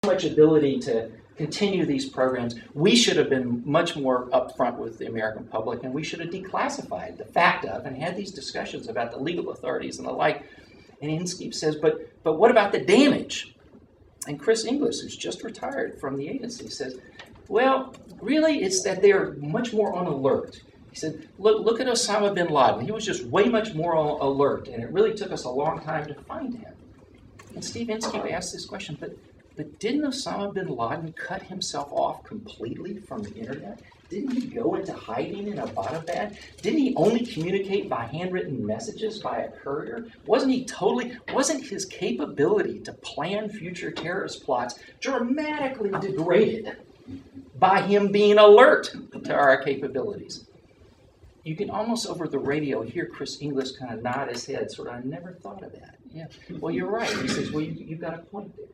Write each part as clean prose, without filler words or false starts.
much ability to continue these programs. We should have been much more upfront with the American public, and we should have declassified the fact of and had these discussions about the legal authorities and the like. And Inskeep says, but what about the damage? And Chris Inglis, who's just retired from the agency, says, well, really, it's that they're much more on alert. He said, look at Osama bin Laden. He was just way much more on alert, and it really took us a long time to find him. And Steve Inskeep asked this question, but didn't Osama bin Laden cut himself off completely from the internet? Didn't he go into hiding in Abbottabad? Didn't he only communicate by handwritten messages by a courier? Wasn't his capability to plan future terrorist plots dramatically degraded by him being alert to our capabilities? You can almost over the radio hear Chris Inglis kind of nod his head, sort of, I never thought of that. Yeah, well, you're right. He says, well, you've got a point there.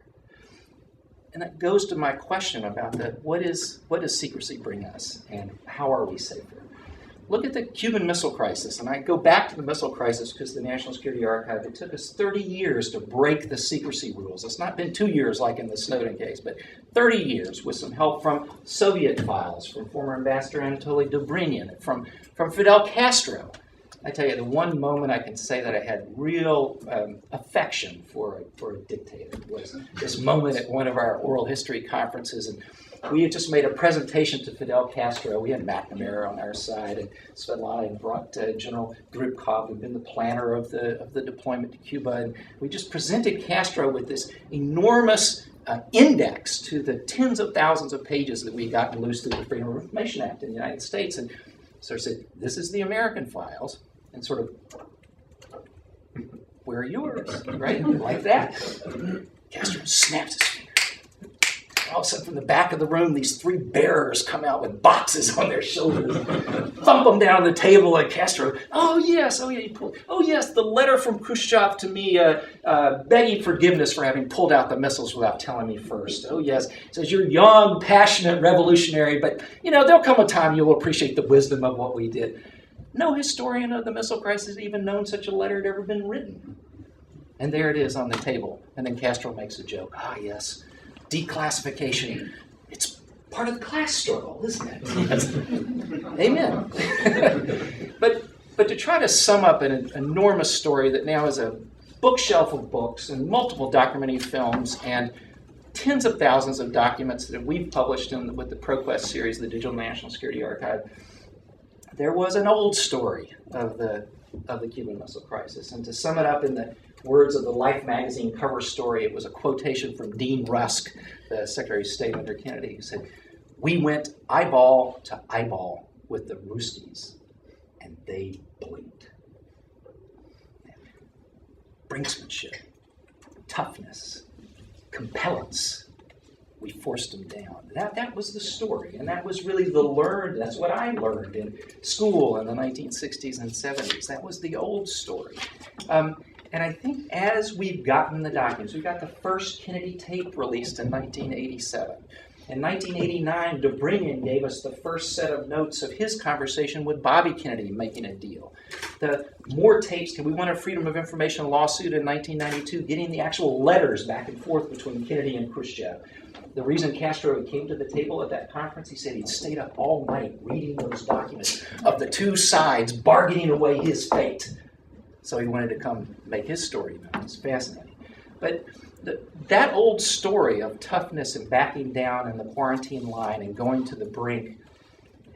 And that goes to my question about what does secrecy bring us, and how are we safer? Look at the Cuban Missile Crisis, and I go back to the missile crisis because the National Security Archive, it took us 30 years to break the secrecy rules. It's not been 2 years like in the Snowden case, but 30 years with some help from Soviet files, from former Ambassador Anatoly Dobrynin, from Fidel Castro. I tell you, the one moment I can say that I had real affection for a dictator was this moment at one of our oral history conferences, and we had just made a presentation to Fidel Castro. We had McNamara on our side, and Svetlana had brought General Grubkov, who'd been the planner of the deployment to Cuba, and we just presented Castro with this enormous index to the tens of thousands of pages that we had gotten loose through the Freedom of Information Act in the United States. And so I said, this is the American files, and sort of, where are yours, right? Like that. Castro snaps his finger. All of a sudden, from the back of the room, these 3 bearers come out with boxes on their shoulders, thump them down the table, and Castro, oh yes, the letter from Khrushchev to me begging forgiveness for having pulled out the missiles without telling me first. Oh yes, says you're young, passionate, revolutionary, but there'll come a time you will appreciate the wisdom of what we did. No historian of the missile crisis even known such a letter had ever been written. And there it is on the table. And then Castro makes a joke. Ah, yes, declassification. It's part of the class struggle, isn't it? Yes. Amen. But to try to sum up an enormous story that now is a bookshelf of books and multiple documentary films and tens of thousands of documents that we've published with the ProQuest series, the Digital National Security Archive, there was an old story of the Cuban Missile Crisis. And to sum it up in the words of the Life magazine cover story, it was a quotation from Dean Rusk, the Secretary of State under Kennedy, who said, "We went eyeball to eyeball with the Ruskies, and they blinked." Brinksmanship, toughness, compellence. We forced them down. That was the story, and that was really that's what I learned in school in the 1960s and 70s. That was the old story. And I think as we've gotten the documents, we got the first Kennedy tape released in 1987. In 1989, Dobrynin gave us the first set of notes of his conversation with Bobby Kennedy making a deal. The more tapes, we won a Freedom of Information lawsuit in 1992, getting the actual letters back and forth between Kennedy and Khrushchev. The reason Castro came to the table at that conference, he said he'd stayed up all night reading those documents of the two sides bargaining away his fate. So he wanted to come make his story known. It's fascinating. But that old story of toughness and backing down in the quarantine line and going to the brink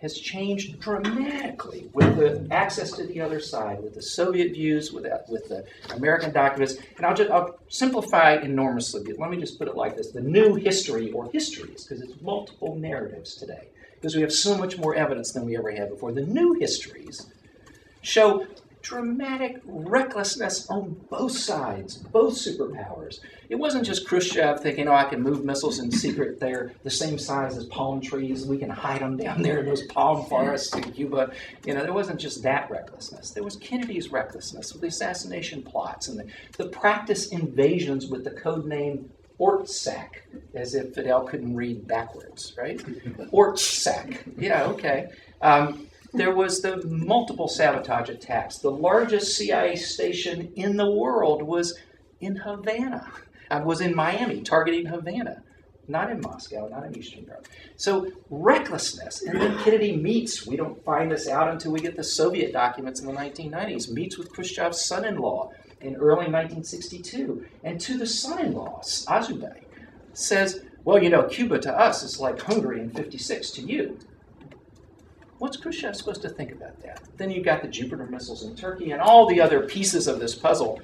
has changed dramatically with the access to the other side, with the Soviet views, with the American documents. And I'll simplify enormously. Let me just put it like this. The new history, or histories, because it's multiple narratives today, because we have so much more evidence than we ever had before. The new histories show dramatic recklessness on both sides, both superpowers. It wasn't just Khrushchev thinking, I can move missiles in secret. They're the same size as palm trees. We can hide them down there in those palm forests in Cuba. There wasn't just that recklessness. There was Kennedy's recklessness with the assassination plots and the practice invasions with the code name Ortsack, as if Fidel couldn't read backwards, right? Ortsack. Yeah, okay. There was the multiple sabotage attacks. The largest CIA station in the world was in Havana. Was in Miami, targeting Havana. not in Moscow, not in Eastern Europe. So recklessness, and then Kennedy meets, we don't find this out until we get the Soviet documents in the 1990s, meets with Khrushchev's son-in-law in early 1962, and to the son-in-law, Azubey, says, well, you know, Cuba to us is like Hungary in 56 to you. What's Khrushchev supposed to think about that? Then you've got the Jupiter missiles in Turkey and all the other pieces of this puzzle.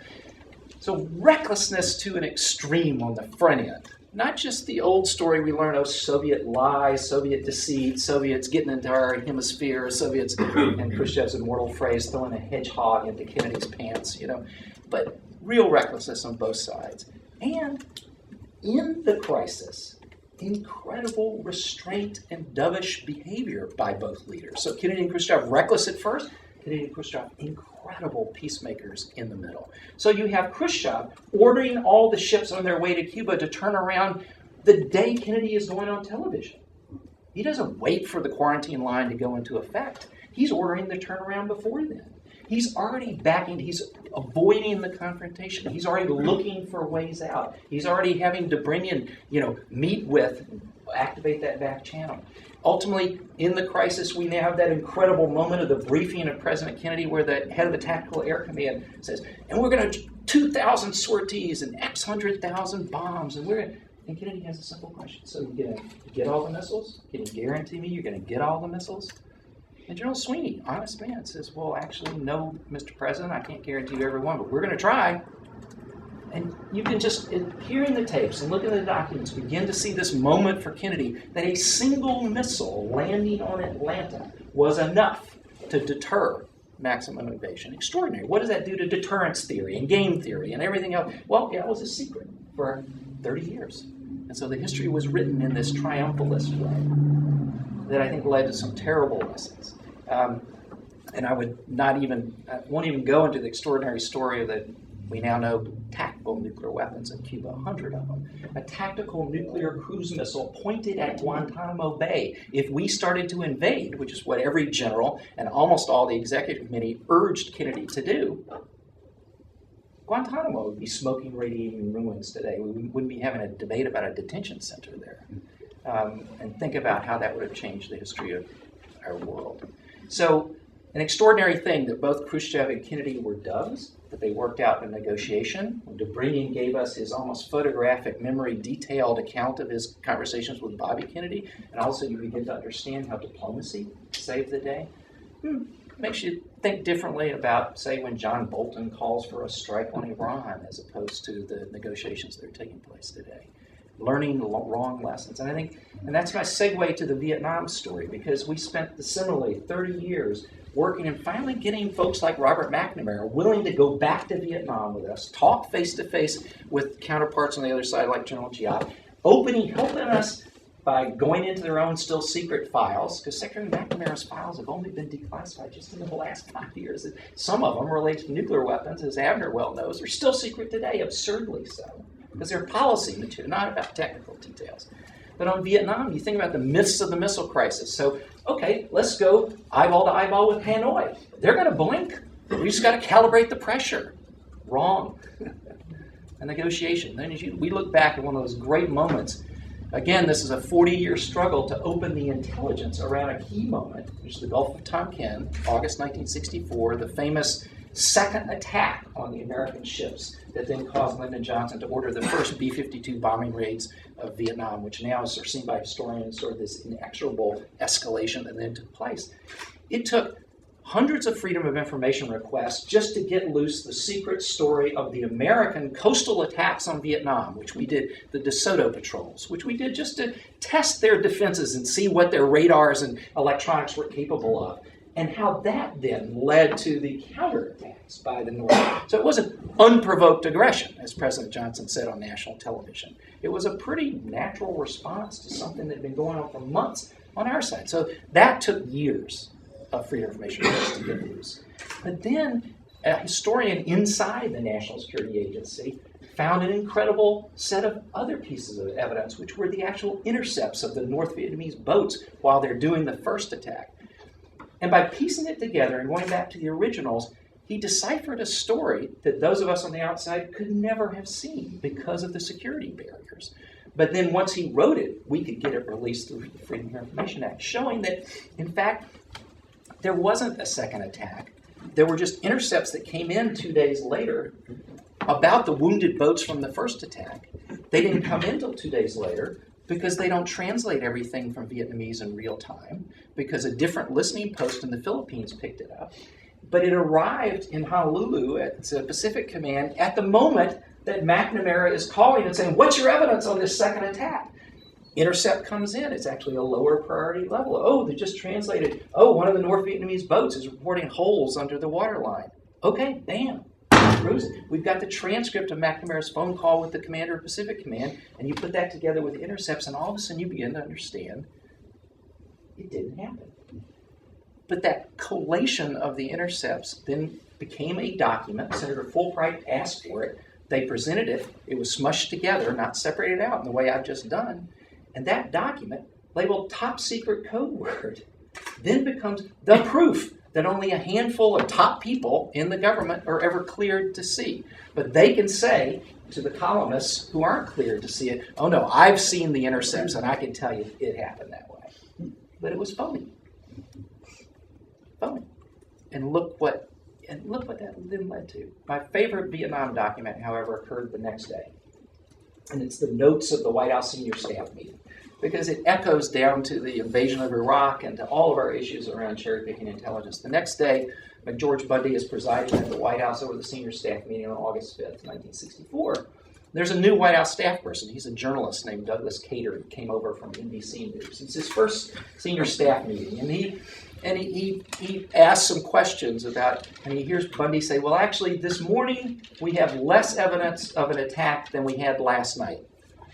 So recklessness to an extreme on the front end. Not just the old story we learn of Soviet lies, Soviet deceit, Soviets getting into our hemisphere, Soviets, and Khrushchev's immortal phrase, throwing a hedgehog into Kennedy's pants, you know. But real recklessness on both sides. And in the crisis, incredible restraint and dovish behavior by both leaders. So Kennedy and Khrushchev reckless at first, Kennedy and Khrushchev incredible peacemakers in the middle. So you have Khrushchev ordering all the ships on their way to Cuba to turn around the day Kennedy is going on television. He doesn't wait for the quarantine line to go into effect. He's ordering the turnaround before then. He's already he's avoiding the confrontation. He's already looking for ways out. He's already having Dobrynin, meet with, activate that back channel. Ultimately, in the crisis, we now have that incredible moment of the briefing of President Kennedy where the head of the Tactical Air Command says, and we're going to 2,000 sorties and X 100,000 bombs. And Kennedy has a simple question. So you're going to get all the missiles? Can you guarantee me you're going to get all the missiles? And General Sweeney, honest man, says, well, actually, no, Mr. President, I can't guarantee you every one, but we're going to try. And you can just, hearing the tapes and looking at the documents, begin to see this moment for Kennedy that a single missile landing on Atlanta was enough to deter maximum invasion. Extraordinary. What does that do to deterrence theory and game theory and everything else? Well, it was a secret for 30 years. And so the history was written in this triumphalist way that I think led to some terrible lessons. And I won't even go into the extraordinary story that we now know tactical nuclear weapons in Cuba, 100 of them. A tactical nuclear cruise missile pointed at Guantanamo Bay. If we started to invade, which is what every general and almost all the executive committee urged Kennedy to do, Guantanamo would be smoking, radiating ruins today. We wouldn't be having a debate about a detention center there. And think about how that would have changed the history of our world. So, an extraordinary thing that both Khrushchev and Kennedy were doves, that they worked out in negotiation. When Dobrynin gave us his almost photographic memory detailed account of his conversations with Bobby Kennedy, and also you begin to understand how diplomacy saved the day. Makes you think differently about, say, when John Bolton calls for a strike on Iran as opposed to the negotiations that are taking place today. Learning the wrong lessons. And that's my segue to the Vietnam story, because we spent similarly 30 years working and finally getting folks like Robert McNamara willing to go back to Vietnam with us, talk face-to-face with counterparts on the other side like General Giap, helping us by going into their own still secret files, because Secretary McNamara's files have only been declassified just in the last 5 years. Some of them relate to nuclear weapons, as Abner well knows, are still secret today, absurdly so, because they're policy material, not about technical details. But on Vietnam, you think about the myths of the missile crisis. So, okay, let's go eyeball to eyeball with Hanoi. They're going to blink. We just got to calibrate the pressure. Wrong. A negotiation. Then we look back at one of those great moments. Again, this is a 40-year struggle to open the intelligence around a key moment, which is the Gulf of Tonkin, August 1964, the famous second attack on the American ships that then caused Lyndon Johnson to order the first B-52 bombing raids of Vietnam, which now is seen by historians sort of this inexorable escalation that then took place. It took hundreds of Freedom of Information requests just to get loose the secret story of the American coastal attacks on Vietnam, which we did, the DeSoto patrols, which we did just to test their defenses and see what their radars and electronics were capable of, and how that then led to the counterattacks by the North. So it wasn't unprovoked aggression, as President Johnson said on national television. It was a pretty natural response to something that had been going on for months on our side. So that took years of Freedom of Information to get loose. But then a historian inside the National Security Agency found an incredible set of other pieces of evidence, which were the actual intercepts of the North Vietnamese boats while they're doing the first attack. And by piecing it together and going back to the originals, he deciphered a story that those of us on the outside could never have seen because of the security barriers. But then once he wrote it, we could get it released through the Freedom of Information Act, showing that, in fact, there wasn't a second attack. There were just intercepts that came in 2 days later about the wounded boats from the first attack. They didn't come in until 2 days later because they don't translate everything from Vietnamese in real time, because a different listening post in the Philippines picked it up. But it arrived in Honolulu at Pacific Command at the moment that McNamara is calling and saying, what's your evidence on this second attack? Intercept comes in. It's actually a lower priority level. Oh, they just translated. Oh, one of the North Vietnamese boats is reporting holes under the waterline. Okay, bam. We've got the transcript of McNamara's phone call with the commander of Pacific Command, and you put that together with the intercepts, and all of a sudden you begin to understand it didn't happen. But that collation of the intercepts then became a document. Senator Fulbright asked for it. They presented it. It was smushed together, not separated out in the way I've just done. And that document, labeled top secret code word, then becomes the proof that only a handful of top people in the government are ever cleared to see. But they can say to the columnists who aren't cleared to see it, oh no, I've seen the intercepts and I can tell you it happened that way. But it was phony. Phony. And look what that then led to. My favorite Vietnam document, however, occurred the next day. And it's the notes of the White House senior staff meeting, because it echoes down to the invasion of Iraq and to all of our issues around cherry-picking intelligence. The next day, George Bundy is presiding at the White House over the senior staff meeting on August 5th, 1964. There's a new White House staff person. He's a journalist named Douglas Cater. He came over from NBC News. It's his first senior staff meeting, and he asked some questions about, and he hears Bundy say, well, actually, this morning we have less evidence of an attack than we had last night.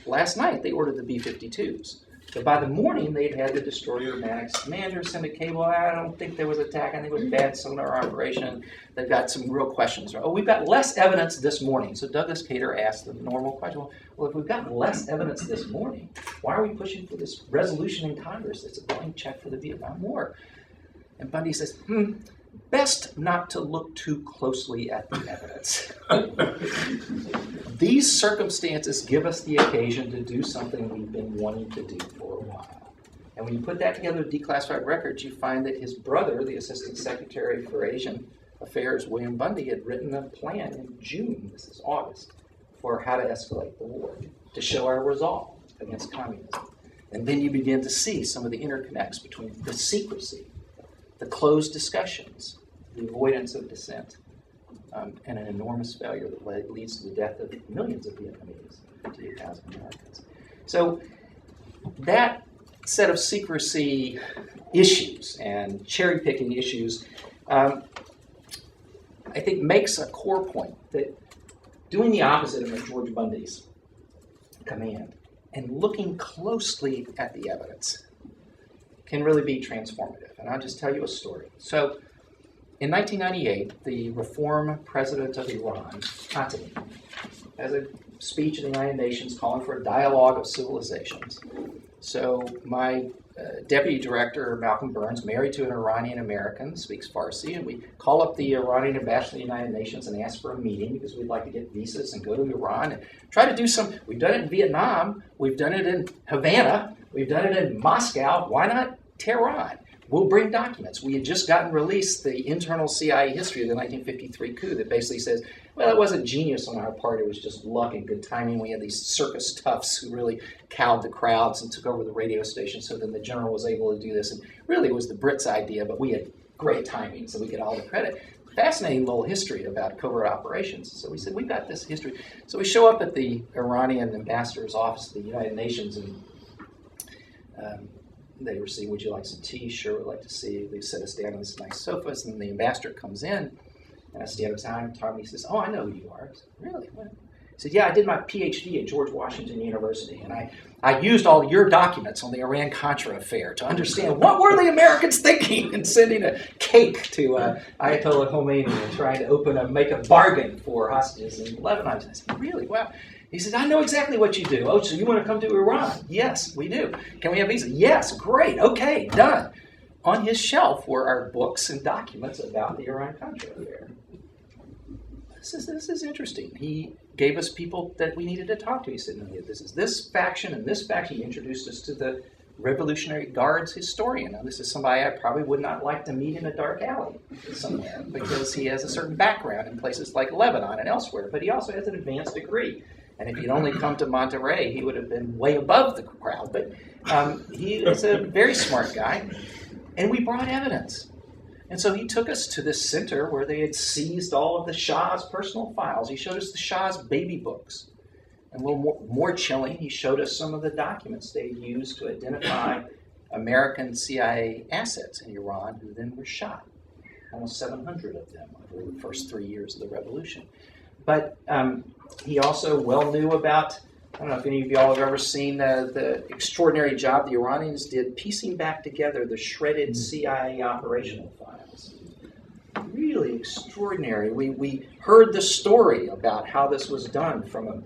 Last night, they ordered the B-52s. But by the morning, they'd had the destroyer Mannix commander send a cable. I don't think there was an attack. I think it was bad sonar operation. They've got some real questions. Oh, we've got less evidence this morning. So Douglas Cater asked the normal question, well, if we've got less evidence this morning, why are we pushing for this resolution in Congress that's a blank check for the Vietnam War? And Bundy says, best not to look too closely at the evidence. These circumstances give us the occasion to do something we've been wanting to do for a while. And when you put that together with declassified records, you find that his brother, the Assistant Secretary for Asian Affairs, William Bundy, had written a plan in June, this is August, for how to escalate the war, to show our resolve against communism. And then you begin to see some of the interconnects between the secrecy, the closed discussions, the avoidance of dissent, and an enormous failure that leads to the death of millions of Vietnamese, 2,000 Americans. So that set of secrecy issues and cherry-picking issues, I think makes a core point that doing the opposite of George Bundy's command and looking closely at the evidence can really be transformative. And I'll just tell you a story. So in 1998, the reform president of Iran, Khatami, has a speech in the United Nations calling for a dialogue of civilizations. So my deputy director, Malcolm Burns, married to an Iranian American, speaks Farsi, and we call up the Iranian ambassador to the United Nations and ask for a meeting because we'd like to get visas and go to Iran and try to do some. We've done it in Vietnam, we've done it in Havana, we've done it in Moscow. Why not Tehran? We'll bring documents. We had just gotten released the internal CIA history of the 1953 coup that basically says, well, it wasn't genius on our part. It was just luck and good timing. We had these circus toughs who really cowed the crowds and took over the radio station. So then the general was able to do this. And really it was the Brits' idea, but we had great timing, so we get all the credit. Fascinating little history about covert operations. So we said, we've got this history. So we show up at the Iranian ambassador's office of the United Nations, and they were saying, would you like some tea? Sure, we'd like to see. They set us down on this nice sofas, and the ambassador comes in, and I stand beside him, he says, oh, I know who you are. I said, really? What? He said, yeah, I did my PhD at George Washington University, and I used all your documents on the Iran-contra affair to understand what were the Americans thinking in sending a cake to Ayatollah Khomeini and trying to make a bargain for hostages in Lebanon. I said, really? Wow. He said, I know exactly what you do. Oh, so you want to come to Iran? Yes, we do. Can we have visa? Yes, great. Okay, done. On his shelf were our books and documents about the Iran-Contra affair. this is interesting. He gave us people that we needed to talk to. He said, no, this is this faction and this faction. He introduced us to the Revolutionary Guard's historian. Now, this is somebody I probably would not like to meet in a dark alley somewhere because he has a certain background in places like Lebanon and elsewhere, but he also has an advanced degree. And if he'd only come to Monterey, he would have been way above the crowd. But he is a very smart guy, and we brought evidence. And so he took us to this center where they had seized all of the Shah's personal files. He showed us the Shah's baby books. And a little more chilling, he showed us some of the documents they used to identify American CIA assets in Iran who then were shot. Almost 700 of them over the first 3 years of the revolution. But he also well knew about, I don't know if any of y'all have ever seen the extraordinary job the Iranians did piecing back together the shredded CIA operational files. Really extraordinary. We heard the story about how this was done from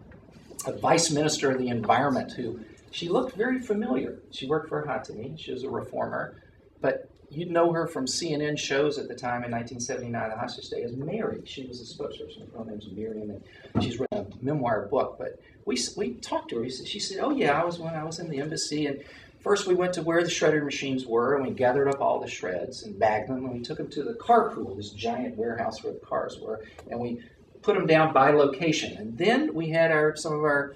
a vice minister of the environment who, she looked very familiar. She worked for Khatami. She was a reformer. But you'd know her from CNN shows at the time in 1979, the hostage day, as Mary. She was a spokesperson. Her name was Miriam, and she's written a memoir book. But we talked to her. She said, oh, yeah, when I was in the embassy. And first we went to where the shredder machines were, and we gathered up all the shreds and bagged them, and we took them to the car pool, this giant warehouse where the cars were, and we put them down by location. And then we had some of our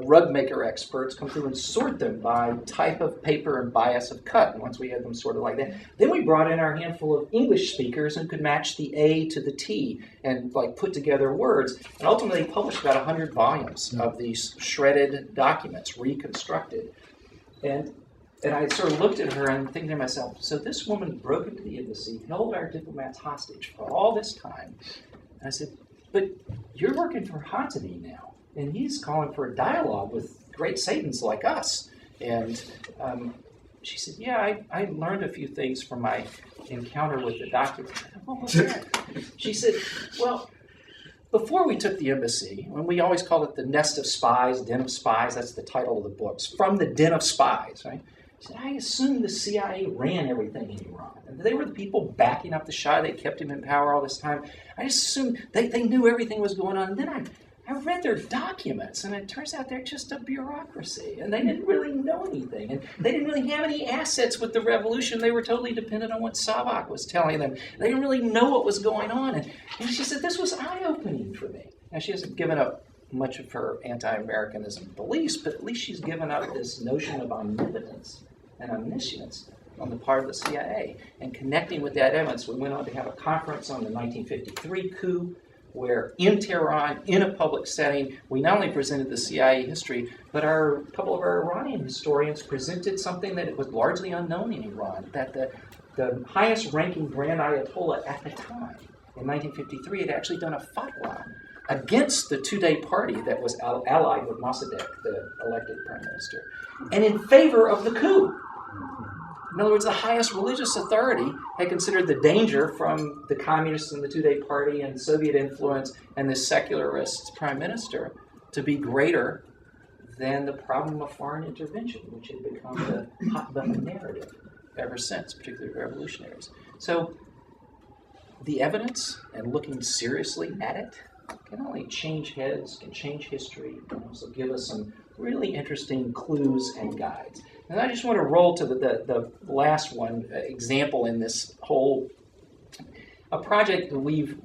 rug maker experts come through and sort them by type of paper and bias of cut. And once we had them sorted like that, then we brought in our handful of English speakers and could match the A to the T and put together words. And ultimately published about 100 volumes of these shredded documents, reconstructed. And I sort of looked at her and thinking to myself, so this woman broke into the embassy, held our diplomats hostage for all this time. And I said, but you're working for Khatami now, and he's calling for a dialogue with great Satans like us. And she said, yeah, I learned a few things from my encounter with the document. What was that? She said, well, before we took the embassy, when we always called it the nest of spies, den of spies, that's the title of the books, from the den of spies, right? She said, I assumed the CIA ran everything in Iran. And they were the people backing up the Shah. They kept him in power all this time. I just assumed they knew everything was going on. And then I read their documents, and it turns out they're just a bureaucracy. And they didn't really know anything. And they didn't really have any assets with the revolution. They were totally dependent on what Savak was telling them. They didn't really know what was going on. And she said, this was eye-opening for me. Now, she hasn't given up much of her anti-Americanism beliefs, but at least she's given up this notion of omnipotence and omniscience on the part of the CIA. And connecting with that evidence, we went on to have a conference on the 1953 coup, where in Tehran, in a public setting, we not only presented the CIA history, but a couple of our Iranian historians presented something that was largely unknown in Iran, that the highest-ranking Grand Ayatollah at the time, in 1953, had actually done a fatwa against the two-day party that was allied with Mossadegh, the elected prime minister, and in favor of the coup. In other words, the highest religious authority had considered the danger from the communists and the two-day party and Soviet influence and the secularist prime minister to be greater than the problem of foreign intervention, which had become the hot-button narrative ever since, particularly revolutionaries. So the evidence and looking seriously at it can only change heads, can change history, can also give us some really interesting clues and guides. And I just want to roll to the last one example in this whole, a project that we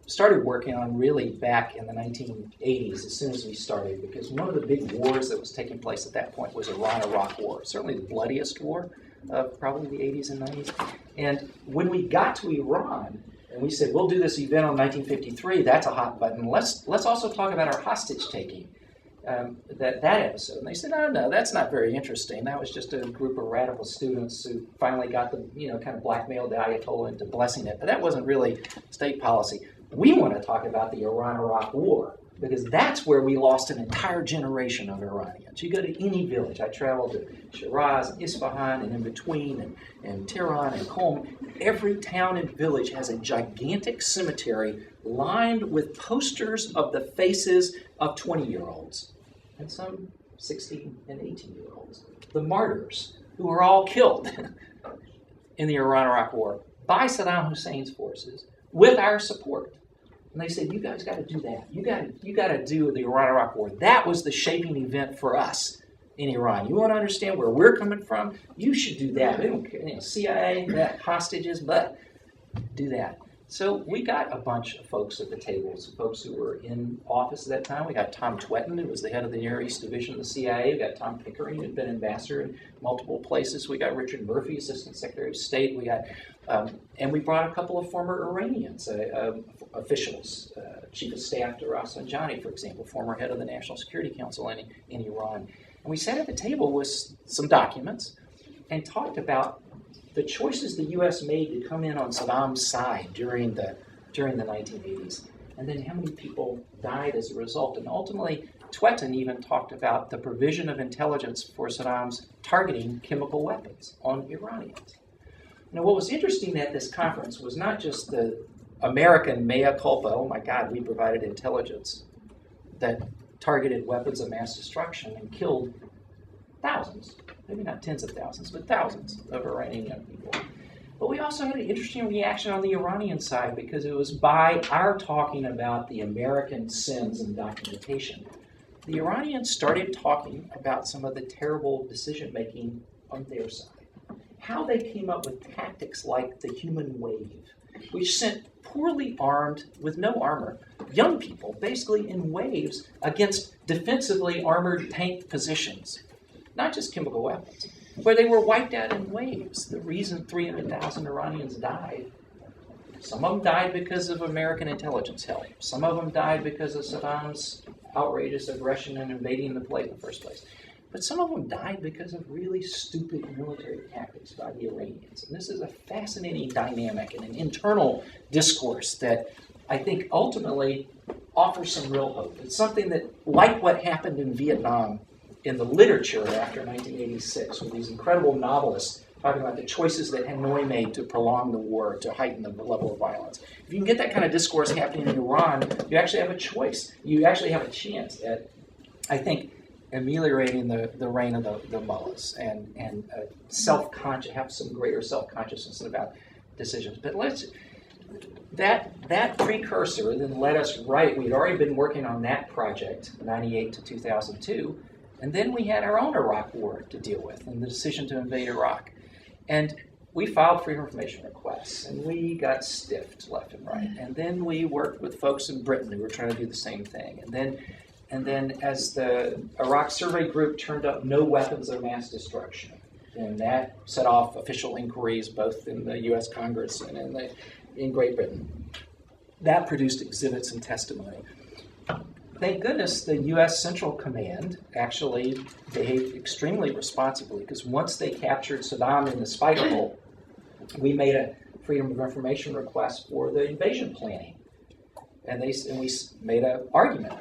started working on really back in the 1980s as soon as we started, because one of the big wars that was taking place at that point was Iran-Iraq War, certainly the bloodiest war of probably the 80s and 90s. And when we got to Iran, and we said, we'll do this event on 1953, that's a hot button. Let's also talk about our hostage taking. That episode. And they said, no, that's not very interesting. That was just a group of radical students who finally got the, kind of blackmailed the Ayatollah into blessing it. But that wasn't really state policy. We want to talk about the Iran-Iraq War, because that's where we lost an entire generation of Iranians. You go to any village. I traveled to Shiraz and Isfahan and in between and Tehran and Qom. Every town and village has a gigantic cemetery lined with posters of the faces of 20-year-olds and some 16 and 18-year-olds. The martyrs who were all killed in the Iran-Iraq War by Saddam Hussein's forces with our support. And they said, you guys got to do that. You got to do the Iran-Iraq War. That was the shaping event for us in Iran. You want to understand where we're coming from? You should do that. We don't care, CIA, that hostages, but do that. So we got a bunch of folks at the table, some folks who were in office at that time. We got Tom Twetton, who was the head of the Near East Division of the CIA. We got Tom Pickering, who had been ambassador in multiple places. We got Richard Murphy, Assistant Secretary of State. We got, and we brought a couple of former Iranians, officials, Chief of Staff to Rafsanjani, for example, former head of the National Security Council in Iran. And we sat at the table with some documents and talked about the choices the U.S. made to come in on Saddam's side during the 1980s, and then how many people died as a result. And ultimately, Twetton even talked about the provision of intelligence for Saddam's targeting chemical weapons on Iranians. Now, what was interesting at this conference was not just the American mea culpa, oh my God, we provided intelligence that targeted weapons of mass destruction and killed thousands, maybe not tens of thousands, but thousands of Iranian young people. But we also had an interesting reaction on the Iranian side because it was by our talking about the American sins and documentation. The Iranians started talking about some of the terrible decision-making on their side. How they came up with tactics like the human wave, which sent poorly armed, with no armor, young people basically in waves against defensively armored tank positions. Not just chemical weapons, where they were wiped out in waves. The reason 300,000 Iranians died, some of them died because of American intelligence help. Some of them died because of Saddam's outrageous aggression and invading the place in the first place. But some of them died because of really stupid military tactics by the Iranians. And this is a fascinating dynamic and an internal discourse that I think ultimately offers some real hope. It's something that, like what happened in Vietnam, in the literature after 1986, with these incredible novelists talking about the choices that Hanoi made to prolong the war, to heighten the level of violence. If you can get that kind of discourse happening in Iran, you actually have a choice. You actually have a chance at, I think, ameliorating the reign of the mullahs and have some greater self-consciousness about decisions. But that precursor then led us right. We'd already been working on that project, 98 to 2002. And then we had our own Iraq war to deal with and the decision to invade Iraq. And we filed freedom of information requests, and we got stiffed left and right. And then we worked with folks in Britain who were trying to do the same thing. And then as the Iraq Survey Group turned up no weapons of mass destruction, and that set off official inquiries both in the U.S. Congress and in Great Britain. That produced exhibits and testimony. Thank goodness the U.S. Central Command actually behaved extremely responsibly, because once they captured Saddam in the spider hole, we made a freedom of information request for the invasion planning. And we made an argument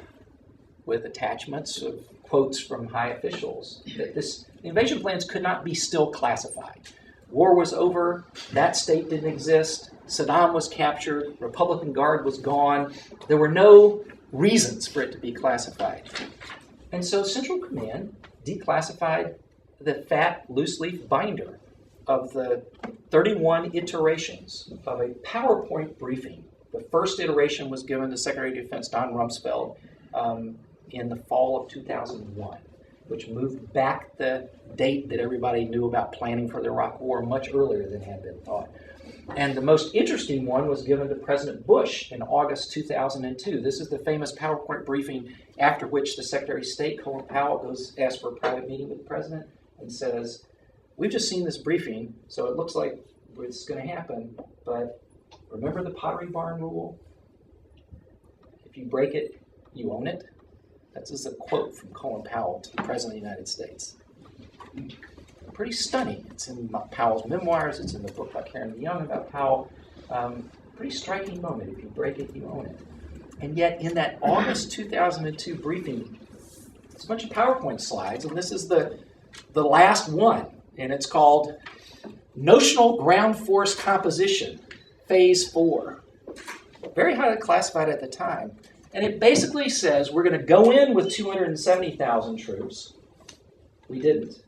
with attachments of quotes from high officials that the invasion plans could not be still classified. War was over, that state didn't exist, Saddam was captured, Republican Guard was gone, there were no reasons for it to be classified. And so Central Command declassified the fat loose-leaf binder of the 31 iterations of a PowerPoint briefing. The first iteration was given to Secretary of Defense Don Rumsfeld in the fall of 2001, which moved back the date that everybody knew about planning for the Iraq War much earlier than had been thought. And the most interesting one was given to President Bush in August 2002. This is the famous PowerPoint briefing after which the Secretary of State, Colin Powell, asks for a private meeting with the President and says, we've just seen this briefing, so it looks like it's going to happen, but remember the Pottery Barn rule? If you break it, you own it. That's just a quote from Colin Powell to the President of the United States. Pretty stunning. It's in Powell's memoirs. It's in the book by Karen Young about Powell. Pretty striking moment. If you break it, you own it. And yet, in that August 2002 briefing, it's a bunch of PowerPoint slides, and this is the last one, and it's called Notional Ground Force Composition, Phase 4. Very highly classified at the time. And it basically says we're going to go in with 270,000 troops. We didn't.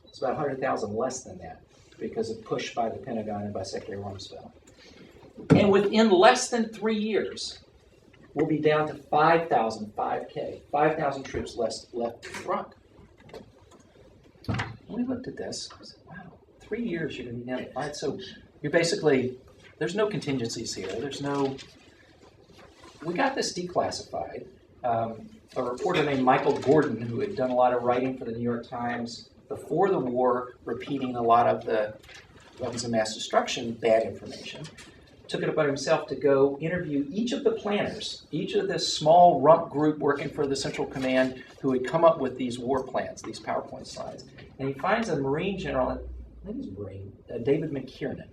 It's about 100,000 less than that because of push by the Pentagon and by Secretary Rumsfeld. And within less than 3 years, we'll be down to 5,000 troops left to front. When we looked at this, I said, wow, 3 years you're going to be down to 5. So you're basically, there's no contingencies here. We got this declassified. A reporter named Michael Gordon, who had done a lot of writing for the New York Times before the war, repeating a lot of the weapons of mass destruction bad information, took it upon himself to go interview each of the planners, each of this small rump group working for the Central Command who had come up with these war plans, these PowerPoint slides. And he finds a Marine general, I think he's Marine, David McKiernan,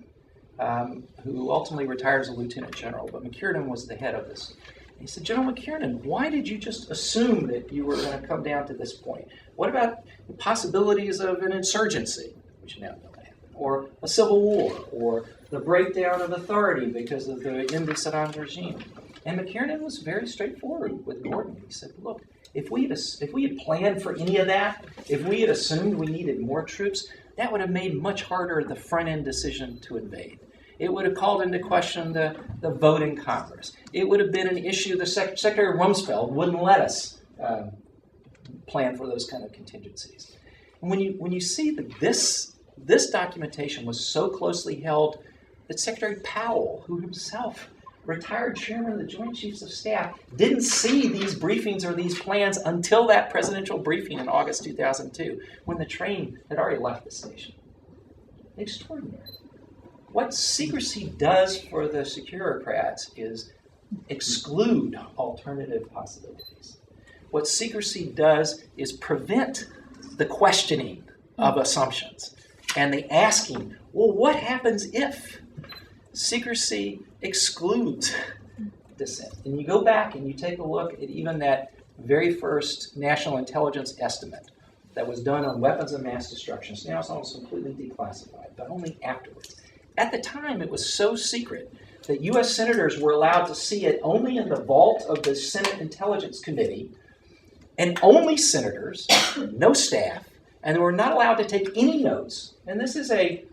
who ultimately retired as a lieutenant general, but McKiernan was the head of this. And he said, General McKiernan, why did you just assume that you were going to come down to this point? What about the possibilities of an insurgency, which now don't happen, or a civil war, or the breakdown of authority because of the end of Saddam's regime? And McKiernan was very straightforward with Gordon. He said, look, if we had planned for any of that, if we had assumed we needed more troops, that would have made much harder the front-end decision to invade. It would have called into question the vote in Congress. It would have been an issue the Secretary Rumsfeld wouldn't let us plan for those kind of contingencies. And when you see that this documentation was so closely held that Secretary Powell, who himself retired chairman of the Joint Chiefs of Staff, didn't see these briefings or these plans until that presidential briefing in August 2002, when the train had already left the station. Extraordinary. What secrecy does for the securocrats is exclude alternative possibilities. What secrecy does is prevent the questioning of assumptions and the asking, well, what happens if? Secrecy excludes dissent. And you go back and you take a look at even that very first national intelligence estimate that was done on weapons of mass destruction. So now it's almost completely declassified, but only afterwards. At the time, it was so secret that U.S. senators were allowed to see it only in the vault of the Senate Intelligence Committee, and only senators, no staff, and they were not allowed to take any notes. And this is the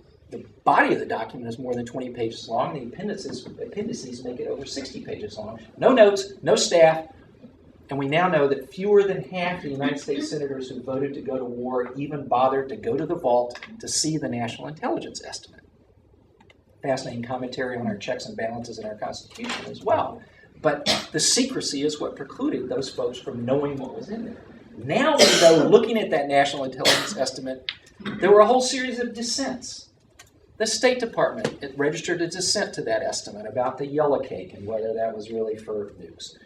body of the document is more than 20 pages long. The appendices make it over 60 pages long. No notes, no staff. And we now know that fewer than half the United States senators who voted to go to war even bothered to go to the vault to see the national intelligence estimate. Fascinating commentary on our checks and balances in our Constitution as well. But the secrecy is what precluded those folks from knowing what was in there. Now we know, looking at that national intelligence estimate, there were a whole series of dissents. The State Department registered a dissent to that estimate about the yellow cake and whether that was really for nukes.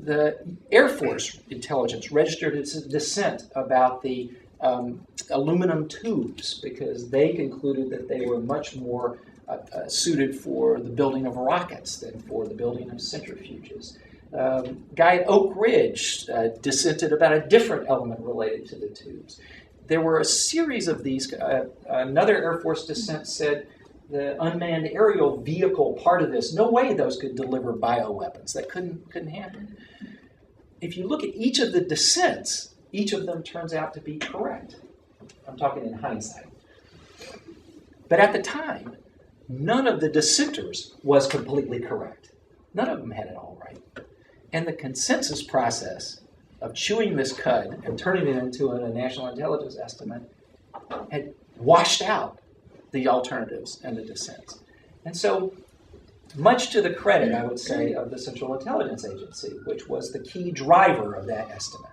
The Air Force intelligence registered its dissent about the aluminum tubes because they concluded that they were much more suited for the building of rockets than for the building of centrifuges. Guy at Oak Ridge dissented about a different element related to the tubes. There were a series of these. Another Air Force dissent said the unmanned aerial vehicle part of this, no way those could deliver bioweapons. That couldn't happen. If you look at each of the dissents, each of them turns out to be correct. I'm talking in hindsight. But at the time, none of the dissenters was completely correct. None of them had it all right. And the consensus process of chewing this cud and turning it into a national intelligence estimate had washed out the alternatives and the dissents. And so, much to the credit, I would say, of the Central Intelligence Agency, which was the key driver of that estimate,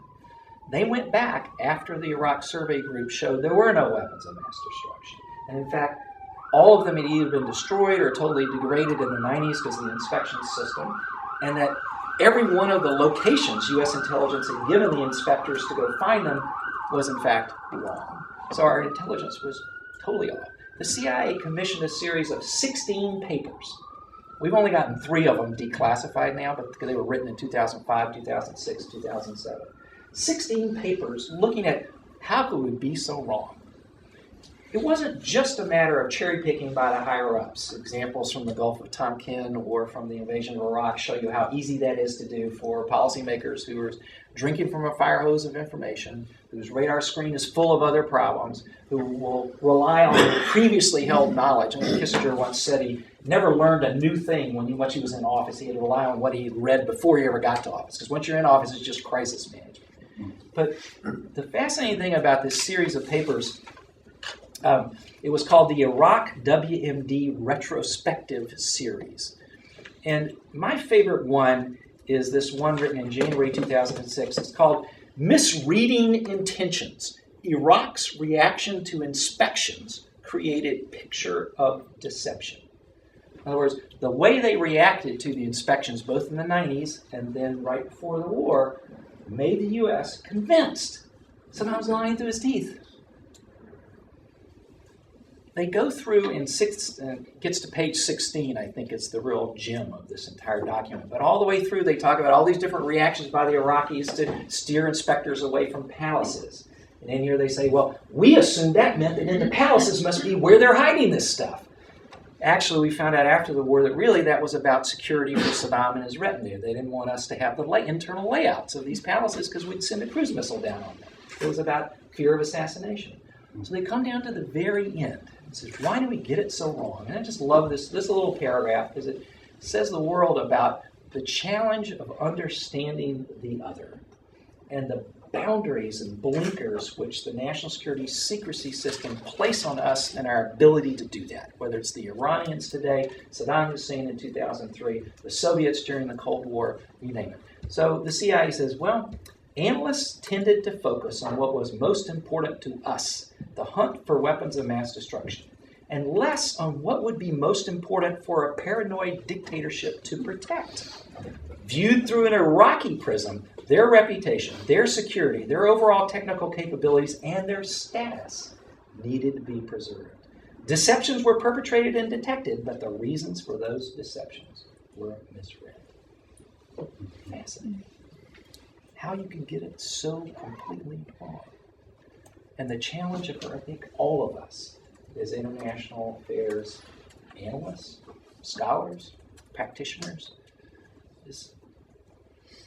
they went back after the Iraq Survey Group showed there were no weapons of mass destruction. And in fact, all of them had either been destroyed or totally degraded in the 90s because of the inspection system, and that every one of the locations U.S. intelligence had given the inspectors to go find them was in fact wrong. So our intelligence was totally off. The CIA commissioned a series of 16 papers. We've only gotten 3 of them declassified now, but they were written in 2005, 2006, 2007. 16 papers looking at how could we be so wrong. It wasn't just a matter of cherry-picking by the higher-ups. Examples from the Gulf of Tonkin or from the invasion of Iraq show you how easy that is to do for policymakers who are drinking from a fire hose of information, whose radar screen is full of other problems, who will rely on previously held knowledge. I mean, Kissinger once said he never learned a new thing once he was in office. He had to rely on what he had read before he ever got to office, because once you're in office, it's just crisis management. But the fascinating thing about this series of papers, it was called the Iraq WMD Retrospective Series. And my favorite one is this one written in January 2006. It's called Misreading Intentions. Iraq's Reaction to Inspections Created Picture of Deception. In other words, the way they reacted to the inspections, both in the 90s and then right before the war, made the U.S. convinced Saddam was lying through his teeth. They go through in gets to page 16, I think it's the real gem of this entire document. But all the way through, they talk about all these different reactions by the Iraqis to steer inspectors away from palaces. And in here they say, well, we assumed that meant that in the palaces must be where they're hiding this stuff. Actually, we found out after the war that really that was about security for Saddam and his retinue. They didn't want us to have the internal layouts of these palaces because we'd send a cruise missile down on them. It was about fear of assassination. So they come down to the very end and say, why do we get it so wrong? And I just love this little paragraph because it says the world about the challenge of understanding the other and the boundaries and blinkers which the national security secrecy system place on us and our ability to do that, whether it's the Iranians today, Saddam Hussein in 2003, the Soviets during the Cold War, you name it. So the CIA says, well, analysts tended to focus on what was most important to us, the hunt for weapons of mass destruction, and less on what would be most important for a paranoid dictatorship to protect. Viewed through an Iraqi prism, their reputation, their security, their overall technical capabilities, and their status needed to be preserved. Deceptions were perpetrated and detected, but the reasons for those deceptions were misread. Fascinating. How you can get it so completely wrong. And the challenge for, I think, all of us as international affairs analysts, scholars, practitioners, is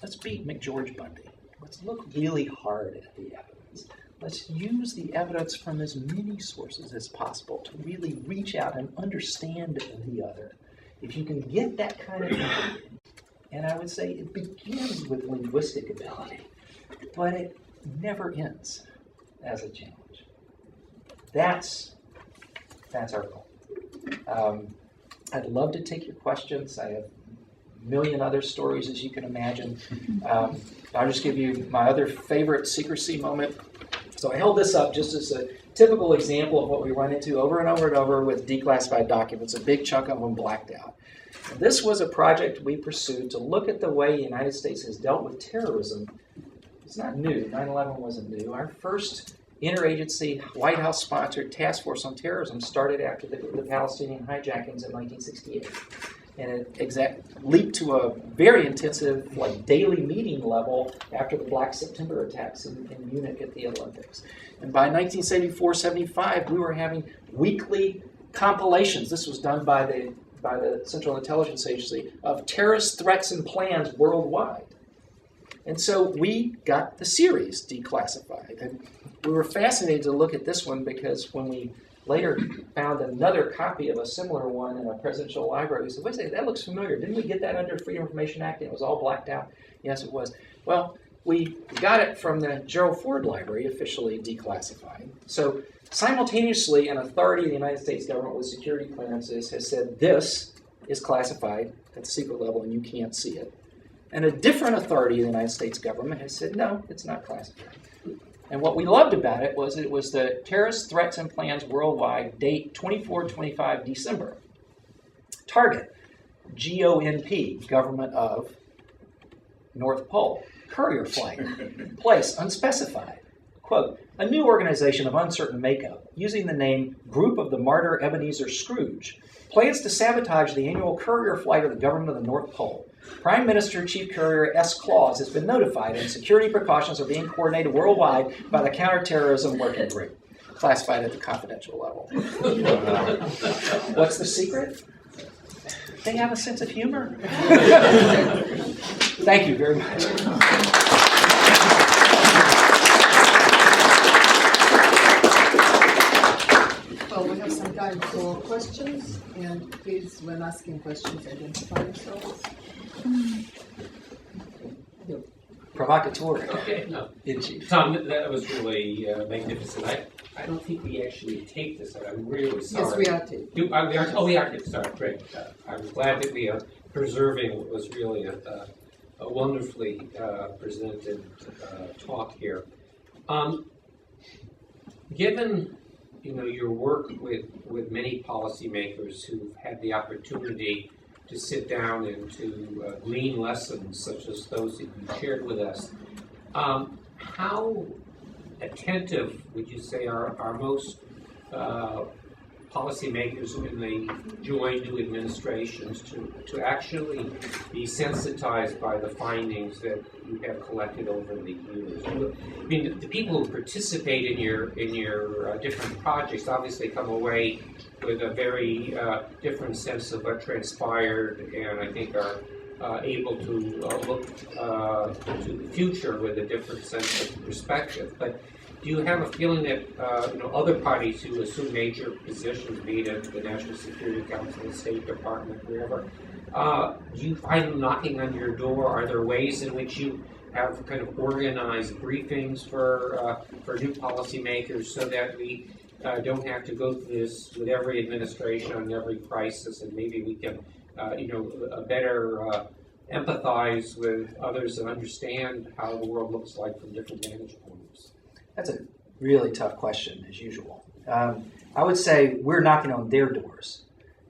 let's beat McGeorge Bundy. Let's look really hard at the evidence. Let's use the evidence from as many sources as possible to really reach out and understand the other. If you can get that kind of ability, and I would say it begins with linguistic ability, but it never ends as a challenge. That's our goal. I'd love to take your questions. I have a million other stories, as you can imagine. I'll just give you my other favorite secrecy moment. So I held this up just as a typical example of what we run into over and over and over with declassified documents, a big chunk of them blacked out. And this was a project we pursued to look at the way the United States has dealt with terrorism. It's not new. 9/11 wasn't new. Our first interagency, White House-sponsored task force on terrorism started after the Palestinian hijackings in 1968. And it leaped to a very intensive, daily meeting level after the Black September attacks in Munich at the Olympics. And by 1974-75, we were having weekly compilations. This was done by the Central Intelligence Agency of terrorist threats and plans worldwide. And so we got the series declassified. And we were fascinated to look at this one because when we later found another copy of a similar one in a presidential library, we said, wait a second, that looks familiar. Didn't we get that under the Freedom of Information Act and it was all blacked out? Yes, it was. Well, we got it from the Gerald Ford Library, officially declassified. So simultaneously, an authority of the United States government with security clearances has said this is classified at the secret level and you can't see it. And a different authority of the United States government has said, no, it's not classified. And what we loved about it was the terrorist threats and plans worldwide, date 24-25 December. Target, GONP, Government of North Pole. Courier flight, place unspecified. Quote, a new organization of uncertain makeup, using the name Group of the Martyr Ebenezer Scrooge, plans to sabotage the annual courier flight of the government of the North Pole. Prime Minister Chief Courier S. Claus has been notified and security precautions are being coordinated worldwide by the Counterterrorism Working Group, classified at the confidential level. What's the secret? They have a sense of humor. Thank you very much. Well, we have some guys time for questions, and please, when asking questions, identify yourselves. Provocateur. Okay, no. In chief. Tom, that was really magnificent. I don't think we actually take this. I'm really sorry. Yes, we are too. We are. Oh, we are. Sorry, great. I'm glad that we are preserving what was really a wonderfully presented talk here. Given your work with many policymakers who've had the opportunity to sit down and to glean lessons such as those that you shared with us, how attentive would you say are most policymakers when they join new administrations to actually be sensitized by the findings that you have collected over the years? I mean, the people who participate in your different projects obviously come away with a very different sense of what transpired, and I think are able to look to the future with a different sense of perspective. But do you have a feeling that other parties who assume major positions, be it at the National Security Council, the State Department, wherever, do you find them knocking on your door? Are there ways in which you have kind of organized briefings for new policymakers so that we don't have to go through this with every administration on every crisis, and maybe we can, better empathize with others and understand how the world looks like from different vantage points? That's a really tough question, as usual. I would say we're knocking on their doors.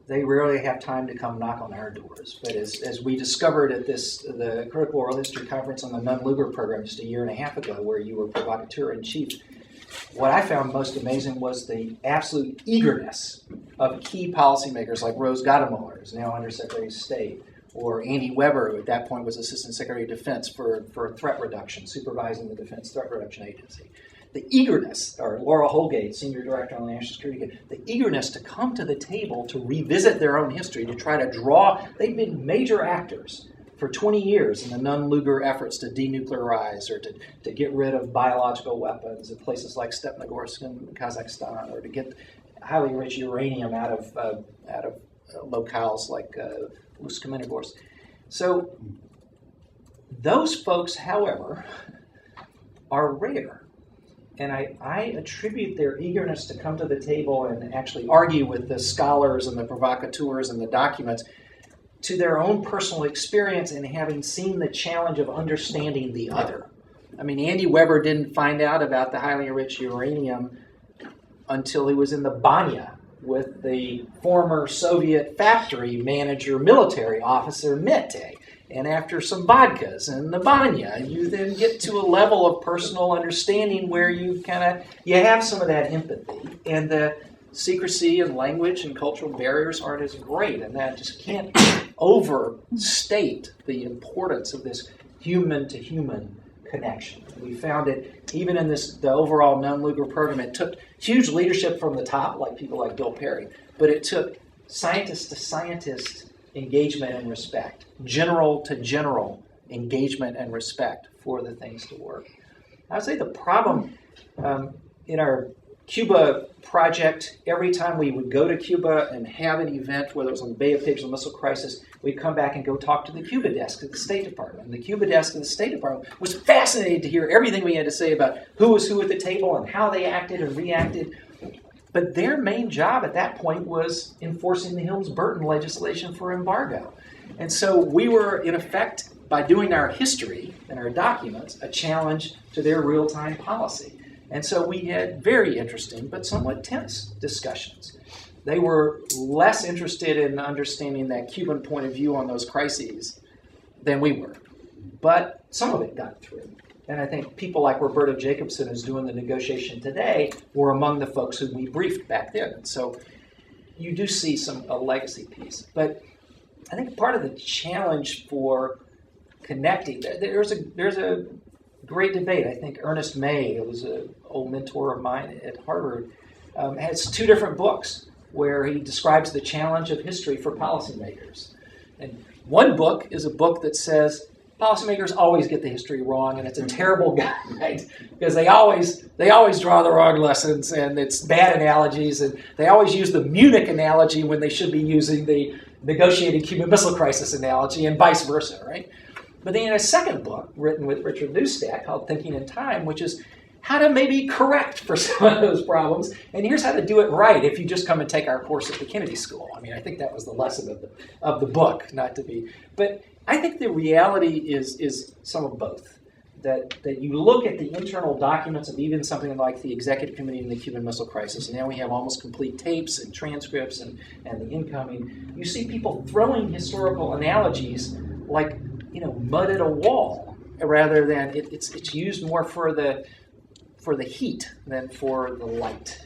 They rarely have time to come knock on our doors. But as we discovered at the Critical Oral History Conference on the non-Lugar program just a year and a half ago, where you were provocateur in chief, what I found most amazing was the absolute eagerness of key policymakers like Rose Gadamoller, who's now Undersecretary of State, or Andy Weber, who at that point was Assistant Secretary of Defense for threat reduction, supervising the Defense Threat Reduction Agency. The eagerness, or Laura Holgate, Senior Director on the National Security, the eagerness to come to the table to revisit their own history, to try to draw, they've been major actors for 20 years in the non-Lugar efforts to denuclearize or to get rid of biological weapons in places like Stepnogorsk in Kazakhstan, or to get highly enriched uranium out of locales like Uсть-Kamenogorsk. So those folks, however, are rare. And I attribute their eagerness to come to the table and actually argue with the scholars and the provocateurs and the documents to their own personal experience in having seen the challenge of understanding the other. I mean, Andy Weber didn't find out about the highly enriched uranium until he was in the Banya with the former Soviet factory manager, military officer Mete. And after some vodkas in the Banya, you then get to a level of personal understanding where you have some of that empathy. And the secrecy and language and cultural barriers aren't as great, and that just can't overstate the importance of this human-to-human connection. We found it even in the overall non-Lugar program. It took huge leadership from the top, like people like Bill Perry, but it took scientist-to-scientist engagement and respect, general-to-general engagement and respect for the things to work. I would say the problem in our Cuba project, every time we would go to Cuba and have an event, whether it was on the Bay of Pigs or the missile crisis, we'd come back and go talk to the Cuba desk at the State Department. And the Cuba desk at the State Department was fascinated to hear everything we had to say about who was who at the table and how they acted and reacted. But their main job at that point was enforcing the Helms-Burton legislation for embargo. And so we were, in effect, by doing our history and our documents, a challenge to their real-time policy. And so we had very interesting but somewhat tense discussions. They were less interested in understanding that Cuban point of view on those crises than we were. But some of it got through. And I think people like Roberta Jacobson, who's doing the negotiation today, were among the folks who we briefed back then. And so you do see a legacy piece. But I think part of the challenge for connecting, there's a great debate. I think Ernest May, who was an old mentor of mine at Harvard, has two different books where he describes the challenge of history for policymakers. And one book is a book that says policymakers always get the history wrong, and it's a terrible guide because they always draw the wrong lessons, and it's bad analogies, and they always use the Munich analogy when they should be using the negotiated Cuban Missile Crisis analogy, and vice versa, right? But then in a second book written with Richard Neustadt called Thinking in Time, which is how to maybe correct for some of those problems, and here's how to do it right if you just come and take our course at the Kennedy School. I mean, I think that was the lesson of the book, not to be, but I think the reality is some of both. That you look at the internal documents of even something like the Executive Committee in the Cuban Missile Crisis, and now we have almost complete tapes and transcripts and the incoming. You see people throwing historical analogies like, mud at a wall, rather than it's used more for the heat than for the light.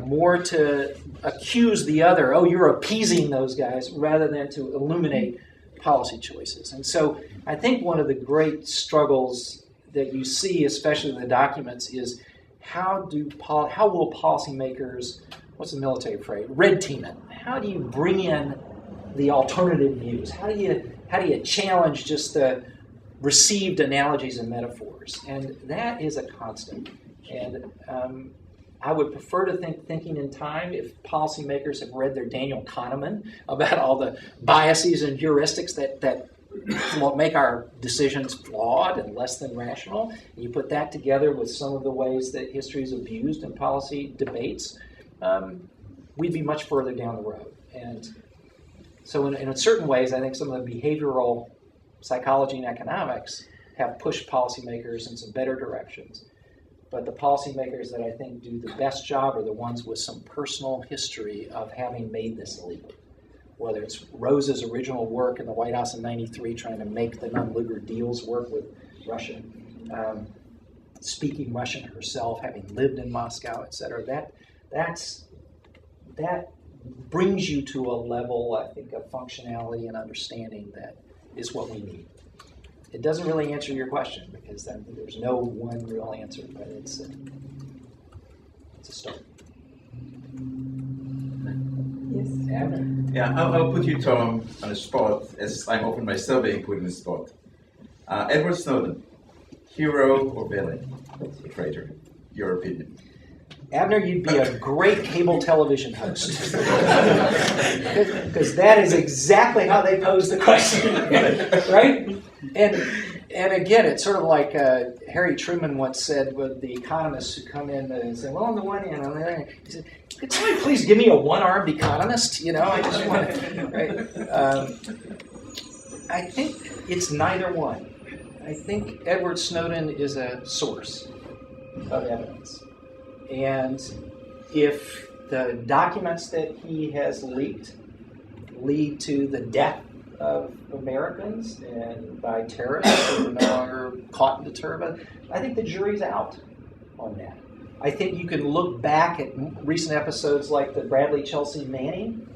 More to accuse the other, oh, you're appeasing those guys, rather than to illuminate policy choices. And so I think one of the great struggles that you see, especially in the documents, is how will policymakers, what's the military phrase, red team it? How do you bring in the alternative views? How do you challenge just the received analogies and metaphors? And that is a constant. And I would prefer to thinking in time if policymakers have read their Daniel Kahneman about all the biases and heuristics that make our decisions flawed and less than rational. And you put that together with some of the ways that history is abused in policy debates, we'd be much further down the road. And so in certain ways, I think some of the behavioral psychology and economics have pushed policymakers in some better directions. But the policymakers that I think do the best job are the ones with some personal history of having made this leap. Whether it's Rose's original work in the White House in '93 trying to make the non-Lugar deals work with Russia, speaking Russian herself, having lived in Moscow, et cetera, that brings you to a level, I think, of functionality and understanding that is what we need. It doesn't really answer your question because there's no one real answer, but it's a start. Yes. Abner? Yeah, I'll put you, Tom, on the spot, as I'm often myself being put in the spot. Edward Snowden, hero or villain? Or traitor? Your opinion. Abner, you'd be a great cable television host. Because that is exactly how they pose the question, right? And again, it's sort of like Harry Truman once said with the economists who come in and say, well, on the one hand, on the other hand, he said, could somebody please give me a one-armed economist? I just want to, right? I think it's neither one. I think Edward Snowden is a source of evidence. And if the documents that he has leaked lead to the death of Americans and by terrorists who are no longer caught in the turban, I think the jury's out on that. I think you can look back at recent episodes like the Bradley Chelsea Manning,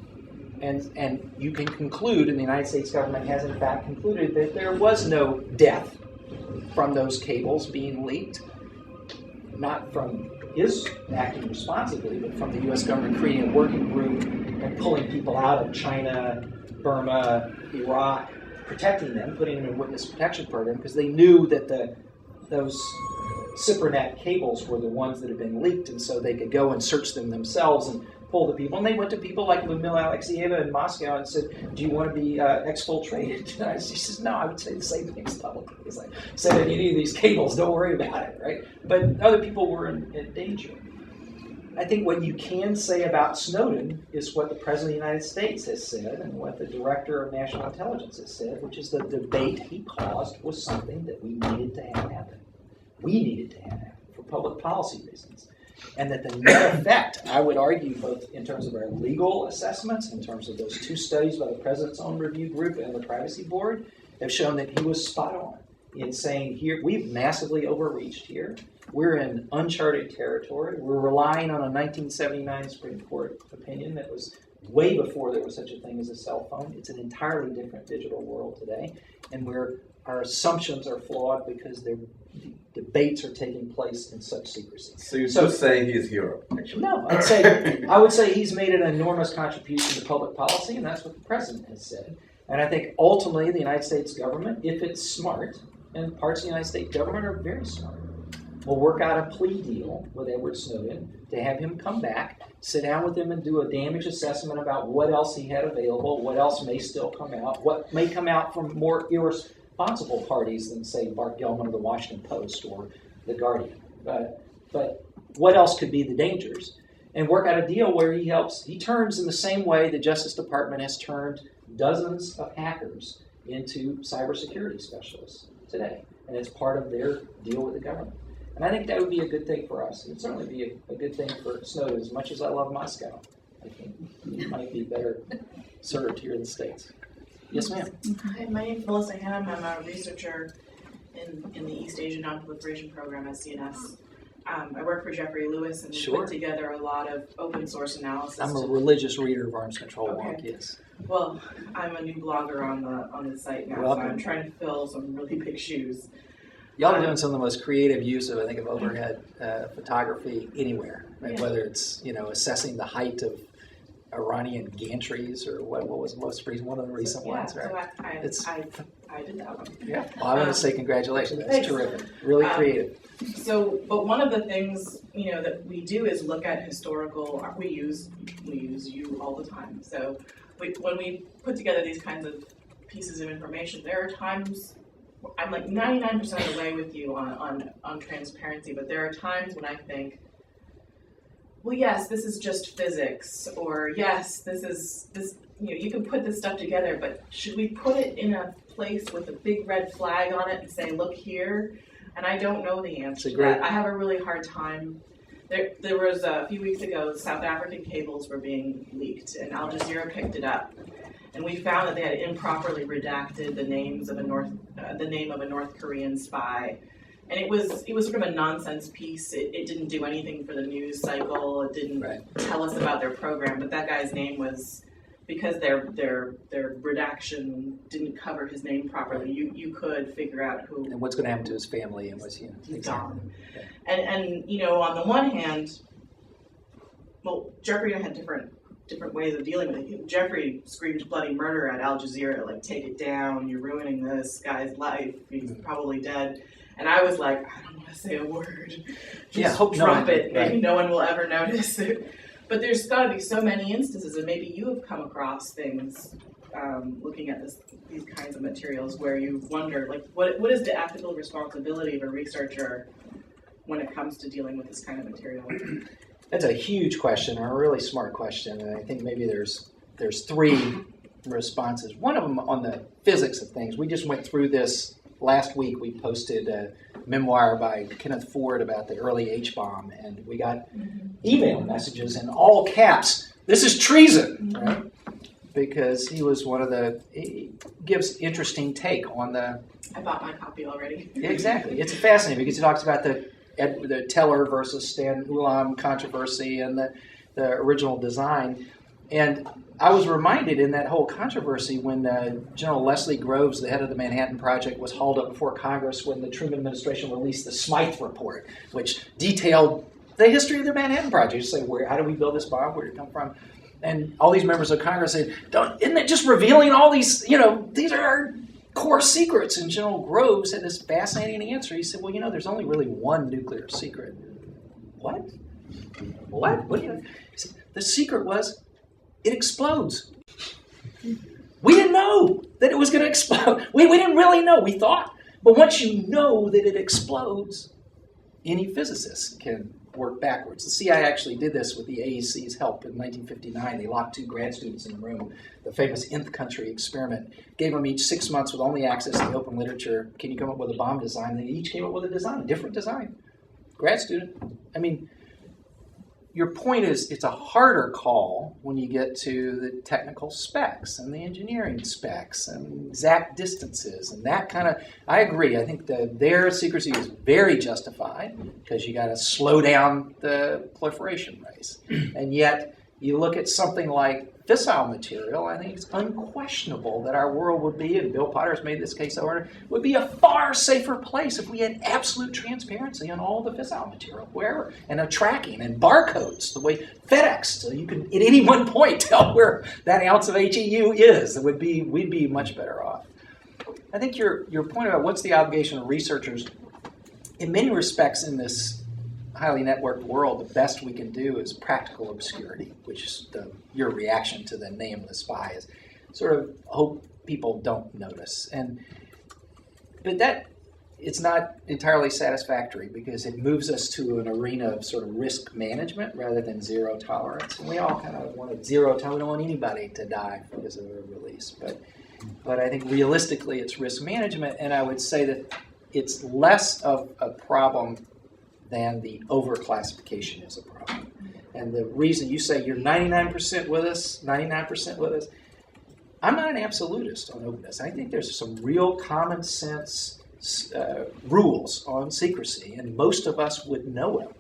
and you can conclude, and the United States government has in fact concluded, that there was no death from those cables being leaked, not from his acting responsibly, but from the U.S. government creating a working group and pulling people out of China, Burma, Iraq, protecting them, putting them in a witness protection program, because they knew that those CIPRNet cables were the ones that had been leaked, and so they could go and search them themselves and pull the people. And they went to people like Lyudmila Alexeyeva in Moscow and said, do you want to be exfiltrated? And she says, no, I would say the same things publicly. It's like, say that any of these cables, don't worry about it, right? But other people were in danger. I think what you can say about Snowden is what the President of the United States has said and what the Director of National Intelligence has said, which is the debate he caused was something that we needed to have happen. We needed to have happen for public policy reasons. And that the net effect, I would argue, both in terms of our legal assessments, in terms of those two studies by the President's own review group and the Privacy Board, have shown that he was spot on in saying here, we've massively overreached here. We're in uncharted territory. We're relying on a 1979 Supreme Court opinion that was way before there was such a thing as a cell phone. It's an entirely different digital world today, and our assumptions are flawed because the debates are taking place in such secrecy. So you just say he is hero, actually? No, I would say he's made an enormous contribution to public policy, and that's what the President has said. And I think ultimately the United States government, if it's smart, and parts of the United States government are very smart, will work out a plea deal with Edward Snowden to have him come back, sit down with him and do a damage assessment about what else he had available, what else may still come out, what may come out from more irresponsible parties than, say, Bart Gellman of the Washington Post or The Guardian. But what else could be the dangers? And work out a deal where he turns in the same way the Justice Department has turned dozens of hackers into cybersecurity specialists today. And it's part of their deal with the government. And I think that would be a good thing for us. It would certainly be a good thing for Snowden. As much as I love Moscow, I think he might be better served here in the States. Yes, ma'am. Hi, my name is Melissa Hannum. I'm a researcher in the East Asia Non-Proliferation Program at CNS. I work for Jeffrey Lewis, and we put together a lot of open source analysis. I'm a religious reader of arms control law, yes. Well, I'm a new blogger on the site now, so I'm trying to fill some really big shoes. Y'all are doing some of the most creative use of, I think, of overhead photography anywhere. Right? Whether it's assessing the height of Iranian gantries or what was the most recent, one of the recent ones, right? So I did that one. Yeah, well, I want to say congratulations. That's terrific. Really creative. So, but one of the things that we do is look at historical. We use you all the time. So, when we put together these kinds of pieces of information, there are times. I'm like 99% of the way with you on transparency, but there are times when I think, well, yes, this is just physics, or yes, this. You can put this stuff together, but should we put it in a place with a big red flag on it and say, look here? And I don't know the answer to that. I have a really hard time. There was a few weeks ago, South African cables were being leaked, and Al Jazeera picked it up. And we found that they had improperly redacted the name of a North Korean spy, and it was sort of a nonsense piece. It didn't do anything for the news cycle. It didn't tell us about their program. But that guy's name was, because their redaction didn't cover his name properly. You could figure out who and what's going to happen to his family and what's gone. And on the one hand, well, Jeffrey and I had different ways of dealing with it. Jeffrey screamed bloody murder at Al Jazeera, like, take it down, you're ruining this guy's life, he's probably dead. And I was like, I don't want to say a word. Just drop it, maybe no one will ever notice it. But there's got to be so many instances, and maybe you have come across things looking at these kinds of materials where you wonder, like, what is the ethical responsibility of a researcher when it comes to dealing with this kind of material? That's a huge question, or a really smart question, and I think maybe there's three responses. One of them on the physics of things. We just went through this last week. We posted a memoir by Kenneth Ford about the early H-bomb, and we got email messages in all caps. This is treason, right? Because he gives interesting take on the... I bought my copy already. Yeah, exactly. It's fascinating because he talks about the Teller versus Stan Ulam controversy and the original design. And I was reminded in that whole controversy when General Leslie Groves, the head of the Manhattan Project, was hauled up before Congress when the Truman administration released the Smythe Report, which detailed the history of the Manhattan Project. You say, how do we build this bomb? Where did it come from? And all these members of Congress said, isn't it just revealing all these, these are our core secrets? And General Groves had this fascinating answer. He said, well, there's only really one nuclear secret. What? What do you know? He said, the secret was it explodes. We didn't know that it was going to explode. We didn't really know. We thought. But once you know that it explodes, any physicist can work backwards. The CIA actually did this with the AEC's help in 1959. They locked 2 grad students in a room. The famous nth country experiment. Gave them each 6 months with only access to the open literature. Can you come up with a bomb design? They each came up with a different design. Grad student. Your point is it's a harder call when you get to the technical specs and the engineering specs and exact distances and that kind of... I agree. I think their secrecy is very justified because you got to slow down the proliferation race. And yet you look at something like fissile material, I think it's unquestionable that our world would be, and Bill Potter's made this case over, would be a far safer place if we had absolute transparency on all the fissile material, wherever, and a tracking and barcodes, the way FedEx, so you can at any one point tell where that ounce of HEU is. We'd be much better off. I think your point about what's the obligation of researchers, in many respects in this highly networked world, the best we can do is practical obscurity, which is your reaction to the name of the spy is sort of hope people don't notice. But that it's not entirely satisfactory because it moves us to an arena of sort of risk management rather than zero tolerance. And we all kind of want zero tolerance. We don't want anybody to die because of a release. But I think realistically it's risk management, and I would say that it's less of a problem than the overclassification is a problem. And the reason you say you're 99% with us, 99% with us, I'm not an absolutist on openness. I think there's some real common sense rules on secrecy, and most of us would know them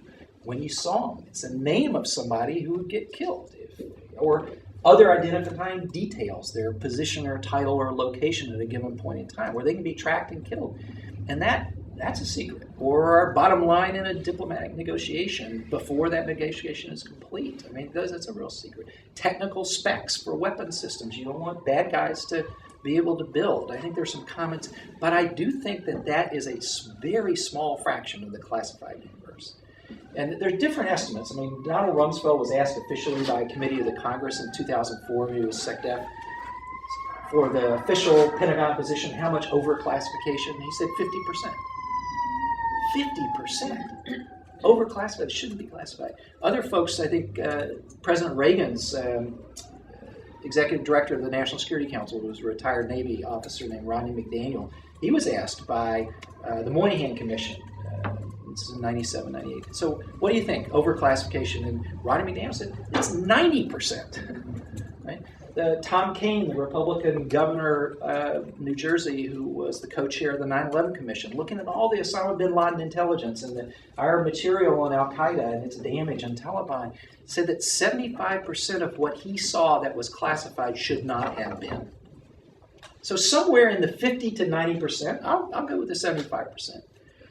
when you saw them. It's a name of somebody who would get killed, or other identifying details, their position or title or location at a given point in time, where they can be tracked and killed. And that's a secret, or our bottom line in a diplomatic negotiation before that negotiation is complete. I mean, that's a real secret. Technical specs for weapon systems. You don't want bad guys to be able to build. I think there's some comments, but I do think that is a very small fraction of the classified universe. And there's different estimates. I mean, Donald Rumsfeld was asked officially by a committee of the Congress in 2004, he was SecDef, for the official Pentagon position, how much overclassification? He said 50%. 50% overclassified, shouldn't be classified. Other folks, I think President Reagan's executive director of the National Security Council was a retired Navy officer named Rodney McDaniel. He was asked by the Moynihan Commission, this is in 97, 98. So what do you think, overclassification? And Rodney McDaniel said, it's 90%, right? Tom Kean, the Republican governor of New Jersey, who was the co-chair of the 9/11 Commission, looking at all the Osama bin Laden intelligence and our material on Al-Qaeda and its damage on Taliban, said that 75% of what he saw that was classified should not have been. So somewhere in the 50 to 90%, I'll go with the 75%,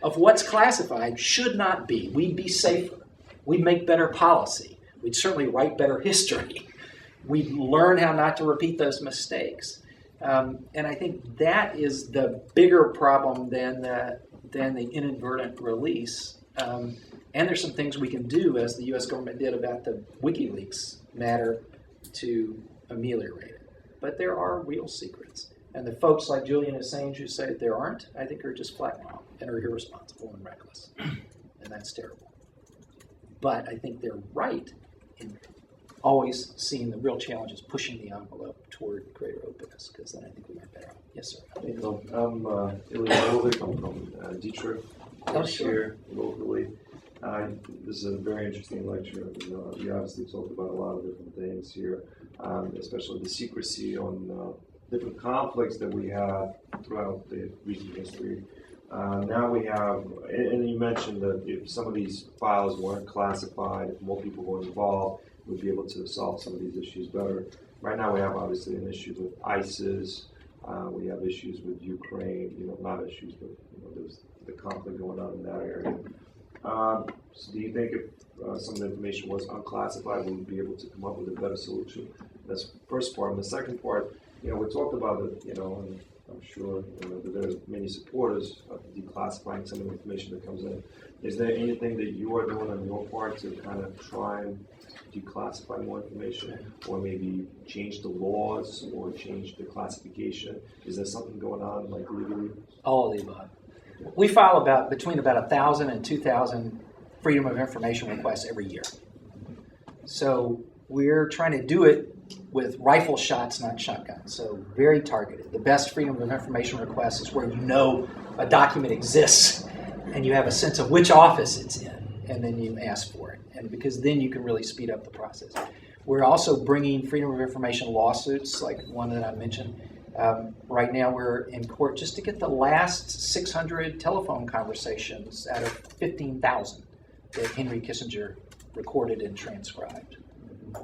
of what's classified should not be. We'd be safer. We'd make better policy. We'd certainly write better history. We'd learn how not to repeat those mistakes. And I think that is the bigger problem than the inadvertent release. And there's some things we can do, as the U.S. government did about the WikiLeaks matter, to ameliorate it. But there are real secrets. And the folks like Julian Assange who say there aren't, I think are just flat wrong and are irresponsible and reckless. And that's terrible. But I think they're right in always seeing the real challenge is pushing the envelope toward greater openness, because then I think we are better off. Yes, sir. Hey, Tom. I'm Ilya. I'm from Detroit, here locally. This is a very interesting lecture. You obviously talked about a lot of different things here, especially the secrecy on different conflicts that we have throughout the recent history. Now we have, and you mentioned that if some of these files weren't classified, if more people were involved, we'd be able to solve some of these issues better. Right now we have obviously an issue with ISIS, we have issues with Ukraine, not issues, but there's the conflict going on in that area. So do you think if some of the information was unclassified, we would be able to come up with a better solution? That's the first part. And the second part, we talked about it, and I'm sure that there are many supporters of declassifying some of the information that comes in. Is there anything that you are doing on your part to kind of try and declassify more information, or maybe change the laws or change the classification? Is there something going on like legally? All of the above. We file between 1,000 and 2,000 Freedom of Information requests every year. So we're trying to do it with rifle shots, not shotguns. So very targeted. The best Freedom of Information request is where a document exists and you have a sense of which office it's in, and then you ask for it. And because then you can really speed up the process. We're also bringing Freedom of Information lawsuits, like one that I mentioned. Right now we're in court just to get the last 600 telephone conversations out of 15,000 that Henry Kissinger recorded and transcribed.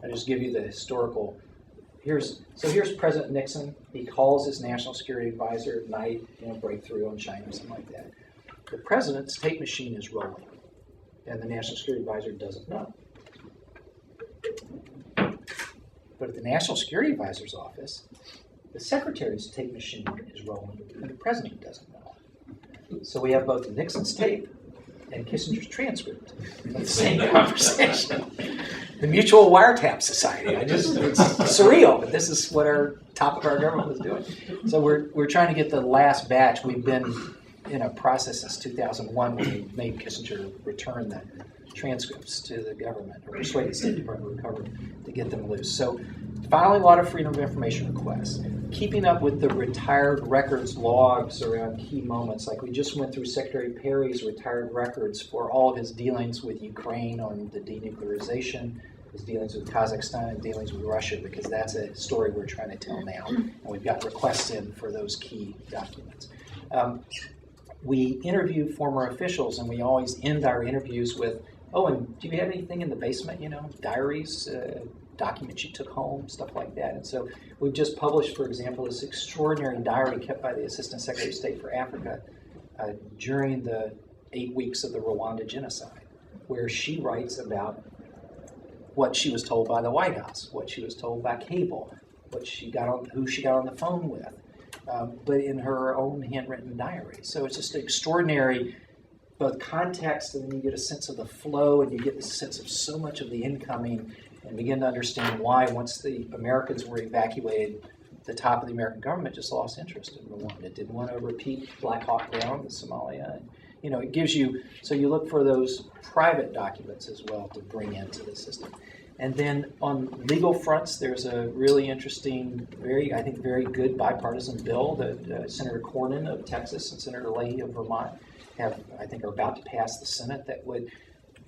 I just give you the historical here's President Nixon. He calls his national security advisor at night, breakthrough on China or something like that. The president's tape machine is rolling, and the national security advisor doesn't know. But at the national security advisor's office, the secretary's tape machine is rolling, and the president doesn't know. So we have both Nixon's tape and Kissinger's transcript of the same conversation. The Mutual Wiretap Society. It's surreal, but this is what our top of our government was doing. So we're trying to get the last batch. We've been in a process since 2001 when we made Kissinger return the transcripts to the government, or persuade the State Department to recover to get them loose. So filing a lot of freedom of information requests, keeping up with the retired records logs around key moments. Like we just went through Secretary Perry's retired records for all of his dealings with Ukraine on the denuclearization, his dealings with Kazakhstan, and dealings with Russia, because that's a story we're trying to tell now. And we've got requests in for those key documents. We interview former officials, and we always end our interviews with, oh, and do you have anything in the basement, diaries, documents you took home, stuff like that. And so we've just published, for example, this extraordinary diary kept by the Assistant Secretary of State for Africa during the 8 weeks of the Rwanda genocide, where she writes about what she was told by the White House, what she was told by cable, who she got on the phone with, but in her own handwritten diary. So it's just extraordinary, both context, and then you get a sense of the flow, and you get the sense of so much of the incoming, and begin to understand why, once the Americans were evacuated, the top of the American government just lost interest in Rwanda. It didn't want to repeat Black Hawk Down with Somalia. And, it gives you, so you look for those private documents as well to bring into the system. And then on legal fronts, there's a really interesting, very good bipartisan bill that Senator Cornyn of Texas and Senator Leahy of Vermont are about to pass the Senate, that would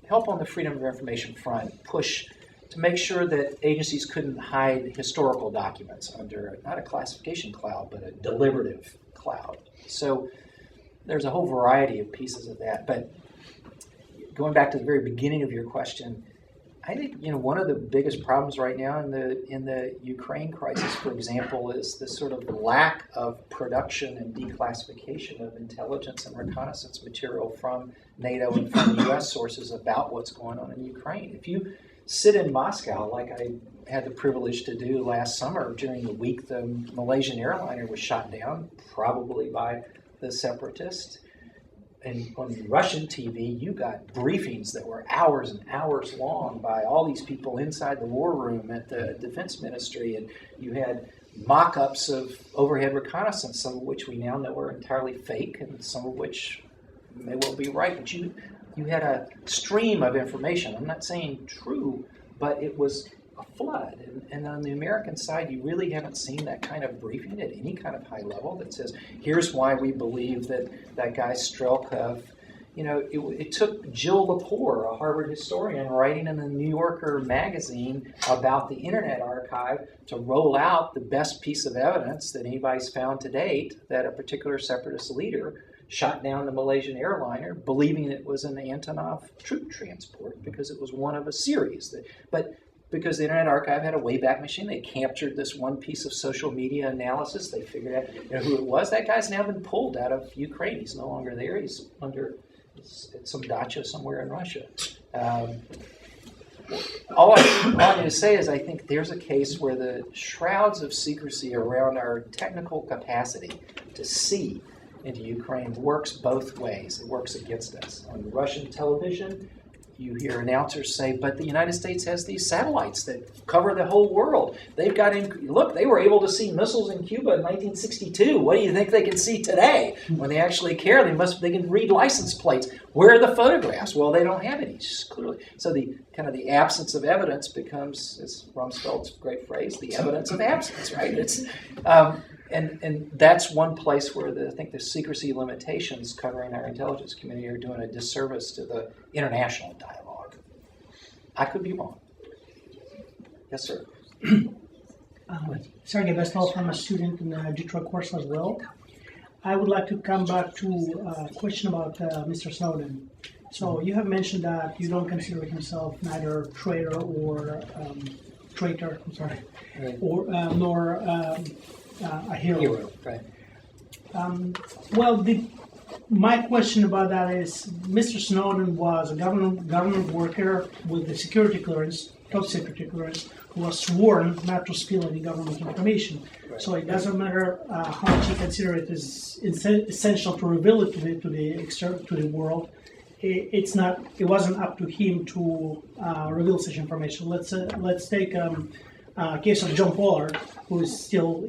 help on the freedom of information front, push to make sure that agencies couldn't hide historical documents under not a classification cloud, but a deliberative cloud. So there's a whole variety of pieces of that. But going back to the very beginning of your question, I think one of the biggest problems right now in the Ukraine crisis, for example, is the sort of lack of production and declassification of intelligence and reconnaissance material from NATO and from U.S. sources about what's going on in Ukraine. If you sit in Moscow, like I had the privilege to do last summer during the week the Malaysian airliner was shot down, probably by the separatists, and on Russian TV, you got briefings that were hours and hours long by all these people inside the war room at the Defense Ministry, and you had mock-ups of overhead reconnaissance, some of which we now know are entirely fake, and some of which may well be right. But you had a stream of information. I'm not saying true, but it was a flood. And on the American side, you really haven't seen that kind of briefing at any kind of high level that says, here's why we believe that guy Strelkov, it took Jill Lepore, a Harvard historian, writing in the New Yorker magazine about the Internet Archive to roll out the best piece of evidence that anybody's found to date that a particular separatist leader shot down the Malaysian airliner, believing it was an Antonov troop transport because it was one of a series. But because the Internet Archive had a Wayback Machine, they captured this one piece of social media analysis. They figured out who it was. That guy's now been pulled out of Ukraine. He's no longer there. He's at some dacha somewhere in Russia. All I need to say is I think there's a case where the shrouds of secrecy around our technical capacity to see into Ukraine works both ways. It works against us. On Russian television, you hear announcers say, but the United States has these satellites that cover the whole world. They've got look, they were able to see missiles in Cuba in 1962. What do you think they can see today? When they actually care, they can read license plates. Where are the photographs? Well, they don't have any, clearly. So the absence of evidence becomes, as Rumsfeld's great phrase, the evidence of absence, right? It's and that's one place where I think the secrecy limitations covering our intelligence community are doing a disservice to the international dialogue. I could be wrong. Yes, sir. Sergey Vestal, from a student in the Detroit course as well. I would like to come back to a question about Mr. Snowden. So you have mentioned that you don't consider himself neither traitor or traitor, I'm sorry, Right. or nor a hero. Hero, right. Well, my question about that is, Mr. Snowden was a government worker with the security clearance, top security clearance, who was sworn not to spill any government information. Right. So it doesn't matter how much you consider it is essential to reveal it to the world. It wasn't up to him to reveal such information. Let's take case of John Pollard, who is still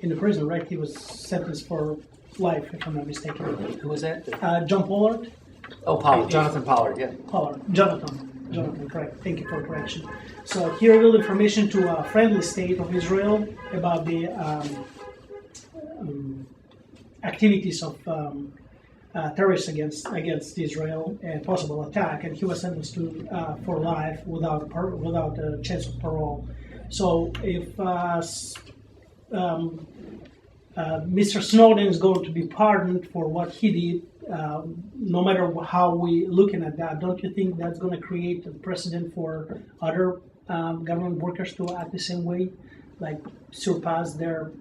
in the prison, right? He was sentenced for life, if I'm not mistaken. Who was that? John Pollard? Oh, Pollard, Jonathan Pollard, yeah. Pollard. Jonathan, correct. Thank you for the correction. So he revealed information to a friendly state of Israel about the activities of terrorists against Israel and possible attack, and he was sentenced to for life without a chance of parole. So if Mr. Snowden is going to be pardoned for what he did, no matter how we looking at that, don't you think that's going to create a precedent for other government workers to act the same way, like surpass their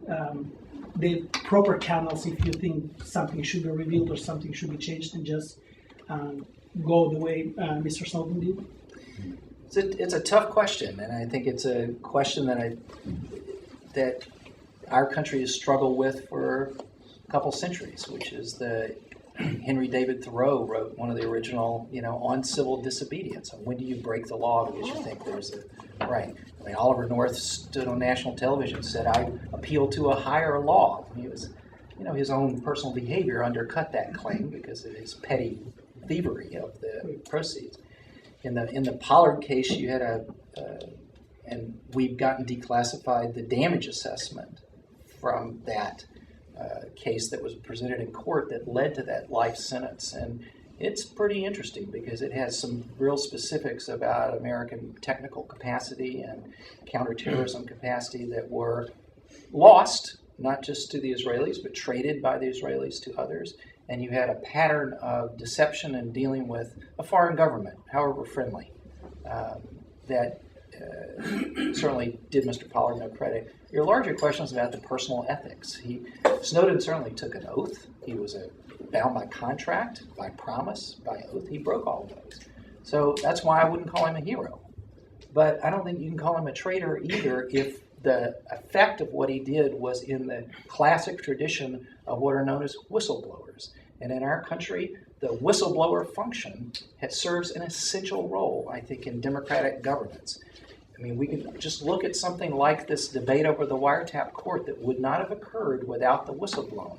the proper channels if you think something should be revealed or something should be changed, and just go the way Mr. Snowden did? It's a tough question, and I think it's a question that our country has struggled with for a couple centuries, which is the Henry David Thoreau wrote one of the original, on civil disobedience. And when do you break the law because you think there's a right? I mean, Oliver North stood on national television and said, "I appeal to a higher law." He was, his own personal behavior undercut that claim because of his petty thievery of the proceeds. In the Pollard case, you had and we've gotten declassified the damage assessment from that case that was presented in court that led to that life sentence. And it's pretty interesting because it has some real specifics about American technical capacity and counterterrorism capacity that were lost, not just to the Israelis, but traded by the Israelis to others. And you had a pattern of deception and dealing with a foreign government, however friendly, that certainly did Mr. Pollard no credit. Your larger question is about the personal ethics. Snowden certainly took an oath. He was bound by contract, by promise, by oath. He broke all of those. So that's why I wouldn't call him a hero. But I don't think you can call him a traitor either if the effect of what he did was in the classic tradition of what are known as whistleblowers. And in our country, the whistleblower function serves an essential role, I think, in democratic governance. I mean, we can just look at something like this debate over the wiretap court that would not have occurred without the whistleblowing.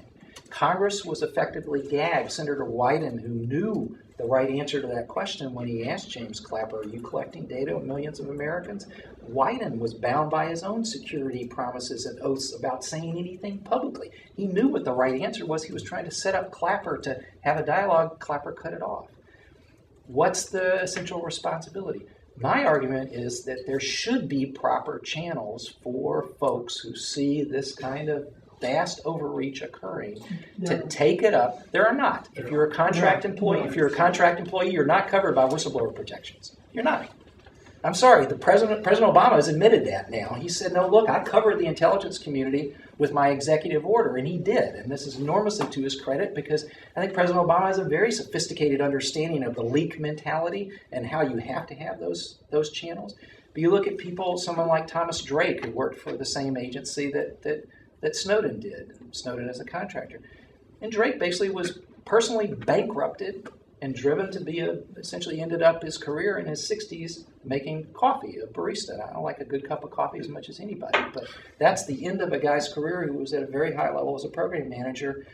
Congress was effectively gagged. Senator Wyden, who knew the right answer to that question when he asked James Clapper, "Are you collecting data of millions of Americans?" Wyden was bound by his own security promises and oaths about saying anything publicly. He knew what the right answer was. He was trying to set up Clapper to have a dialogue. Clapper cut it off. What's the essential responsibility? My argument is that there should be proper channels for folks who see this kind of vast overreach occurring to take it up. There are not. If you're a contract employee, you're not covered by whistleblower protections. You're not. I'm sorry, President Obama has admitted that now. He said, "No, look, I covered the intelligence community with my executive order," and he did. And this is enormously to his credit because I think President Obama has a very sophisticated understanding of the leak mentality and how you have to have those channels. But you look at someone like Thomas Drake, who worked for the same agency that Snowden did. Snowden as a contractor. And Drake basically was personally bankrupted and driven to be essentially ended up his career in his 60s making coffee, a barista. I don't like a good cup of coffee as much as anybody, but that's the end of a guy's career who was at a very high level as a program manager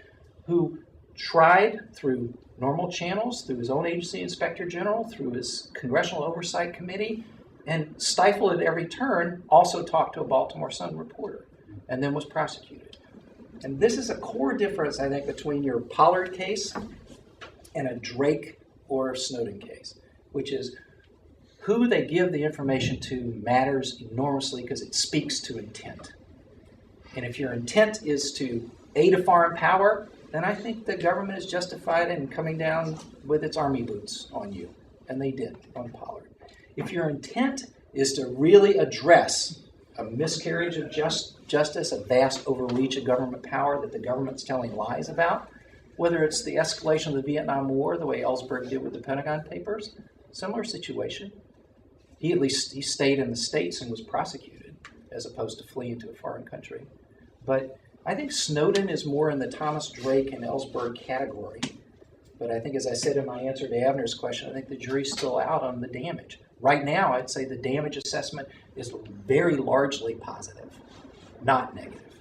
who tried through normal channels, through his own agency inspector general, through his congressional oversight committee, and stifled at every turn, also talked to a Baltimore Sun reporter, and then was prosecuted. And this is a core difference, I think, between your Pollard case and a Drake or Snowden case, which is who they give the information to matters enormously because it speaks to intent. And if your intent is to aid a foreign power, then I think the government is justified in coming down with its army boots on you. And they did on Pollard. If your intent is to really address a miscarriage of justice, a vast overreach of government power that the government's telling lies about, whether it's the escalation of the Vietnam War, the way Ellsberg did with the Pentagon Papers, similar situation. He stayed in the States and was prosecuted as opposed to fleeing to a foreign country. But I think Snowden is more in the Thomas Drake and Ellsberg category. But I think, as I said in my answer to Avner's question, I think the jury's still out on the damage. Right now, I'd say the damage assessment is very largely positive, not negative.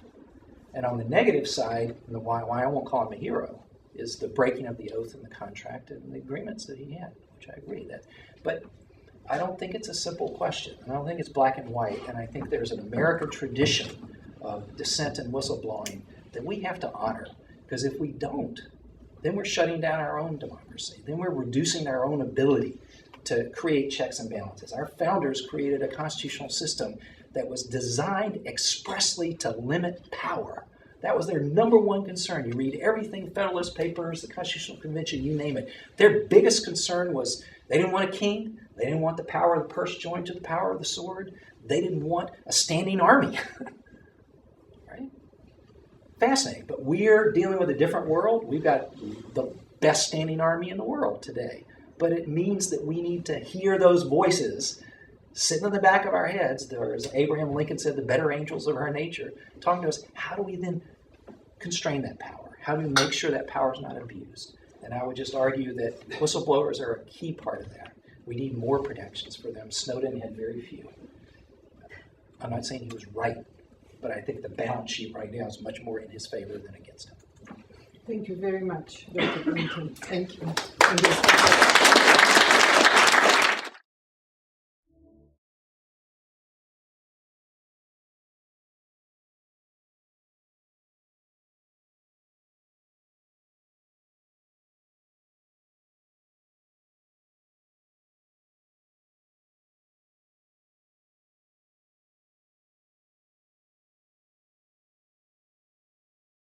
And on the negative side, and why I won't call him a hero, is the breaking of the oath and the contract and the agreements that he had, which I agree that. But I don't think it's a simple question. I don't think it's black and white. And I think there's an American tradition of dissent and whistleblowing that we have to honor. Because if we don't, then we're shutting down our own democracy. Then we're reducing our own ability to create checks and balances. Our founders created a constitutional system that was designed expressly to limit power. That was their number one concern. You read everything, Federalist Papers, the Constitutional Convention, you name it. Their biggest concern was they didn't want a king. They didn't want the power of the purse joined to the power of the sword. They didn't want a standing army. Right? Fascinating. But we're dealing with a different world. We've got the best standing army in the world today. But it means that we need to hear those voices sitting in the back of our heads, or as Abraham Lincoln said, the better angels of our nature, talking to us. How do we then constrain that power? How do we make sure that power is not abused? And I would just argue that whistleblowers are a key part of that. We need more protections for them. Snowden had very few. I'm not saying he was right, but I think the balance sheet right now is much more in his favor than against him. Thank you very much, Dr. Blanton. Thank you.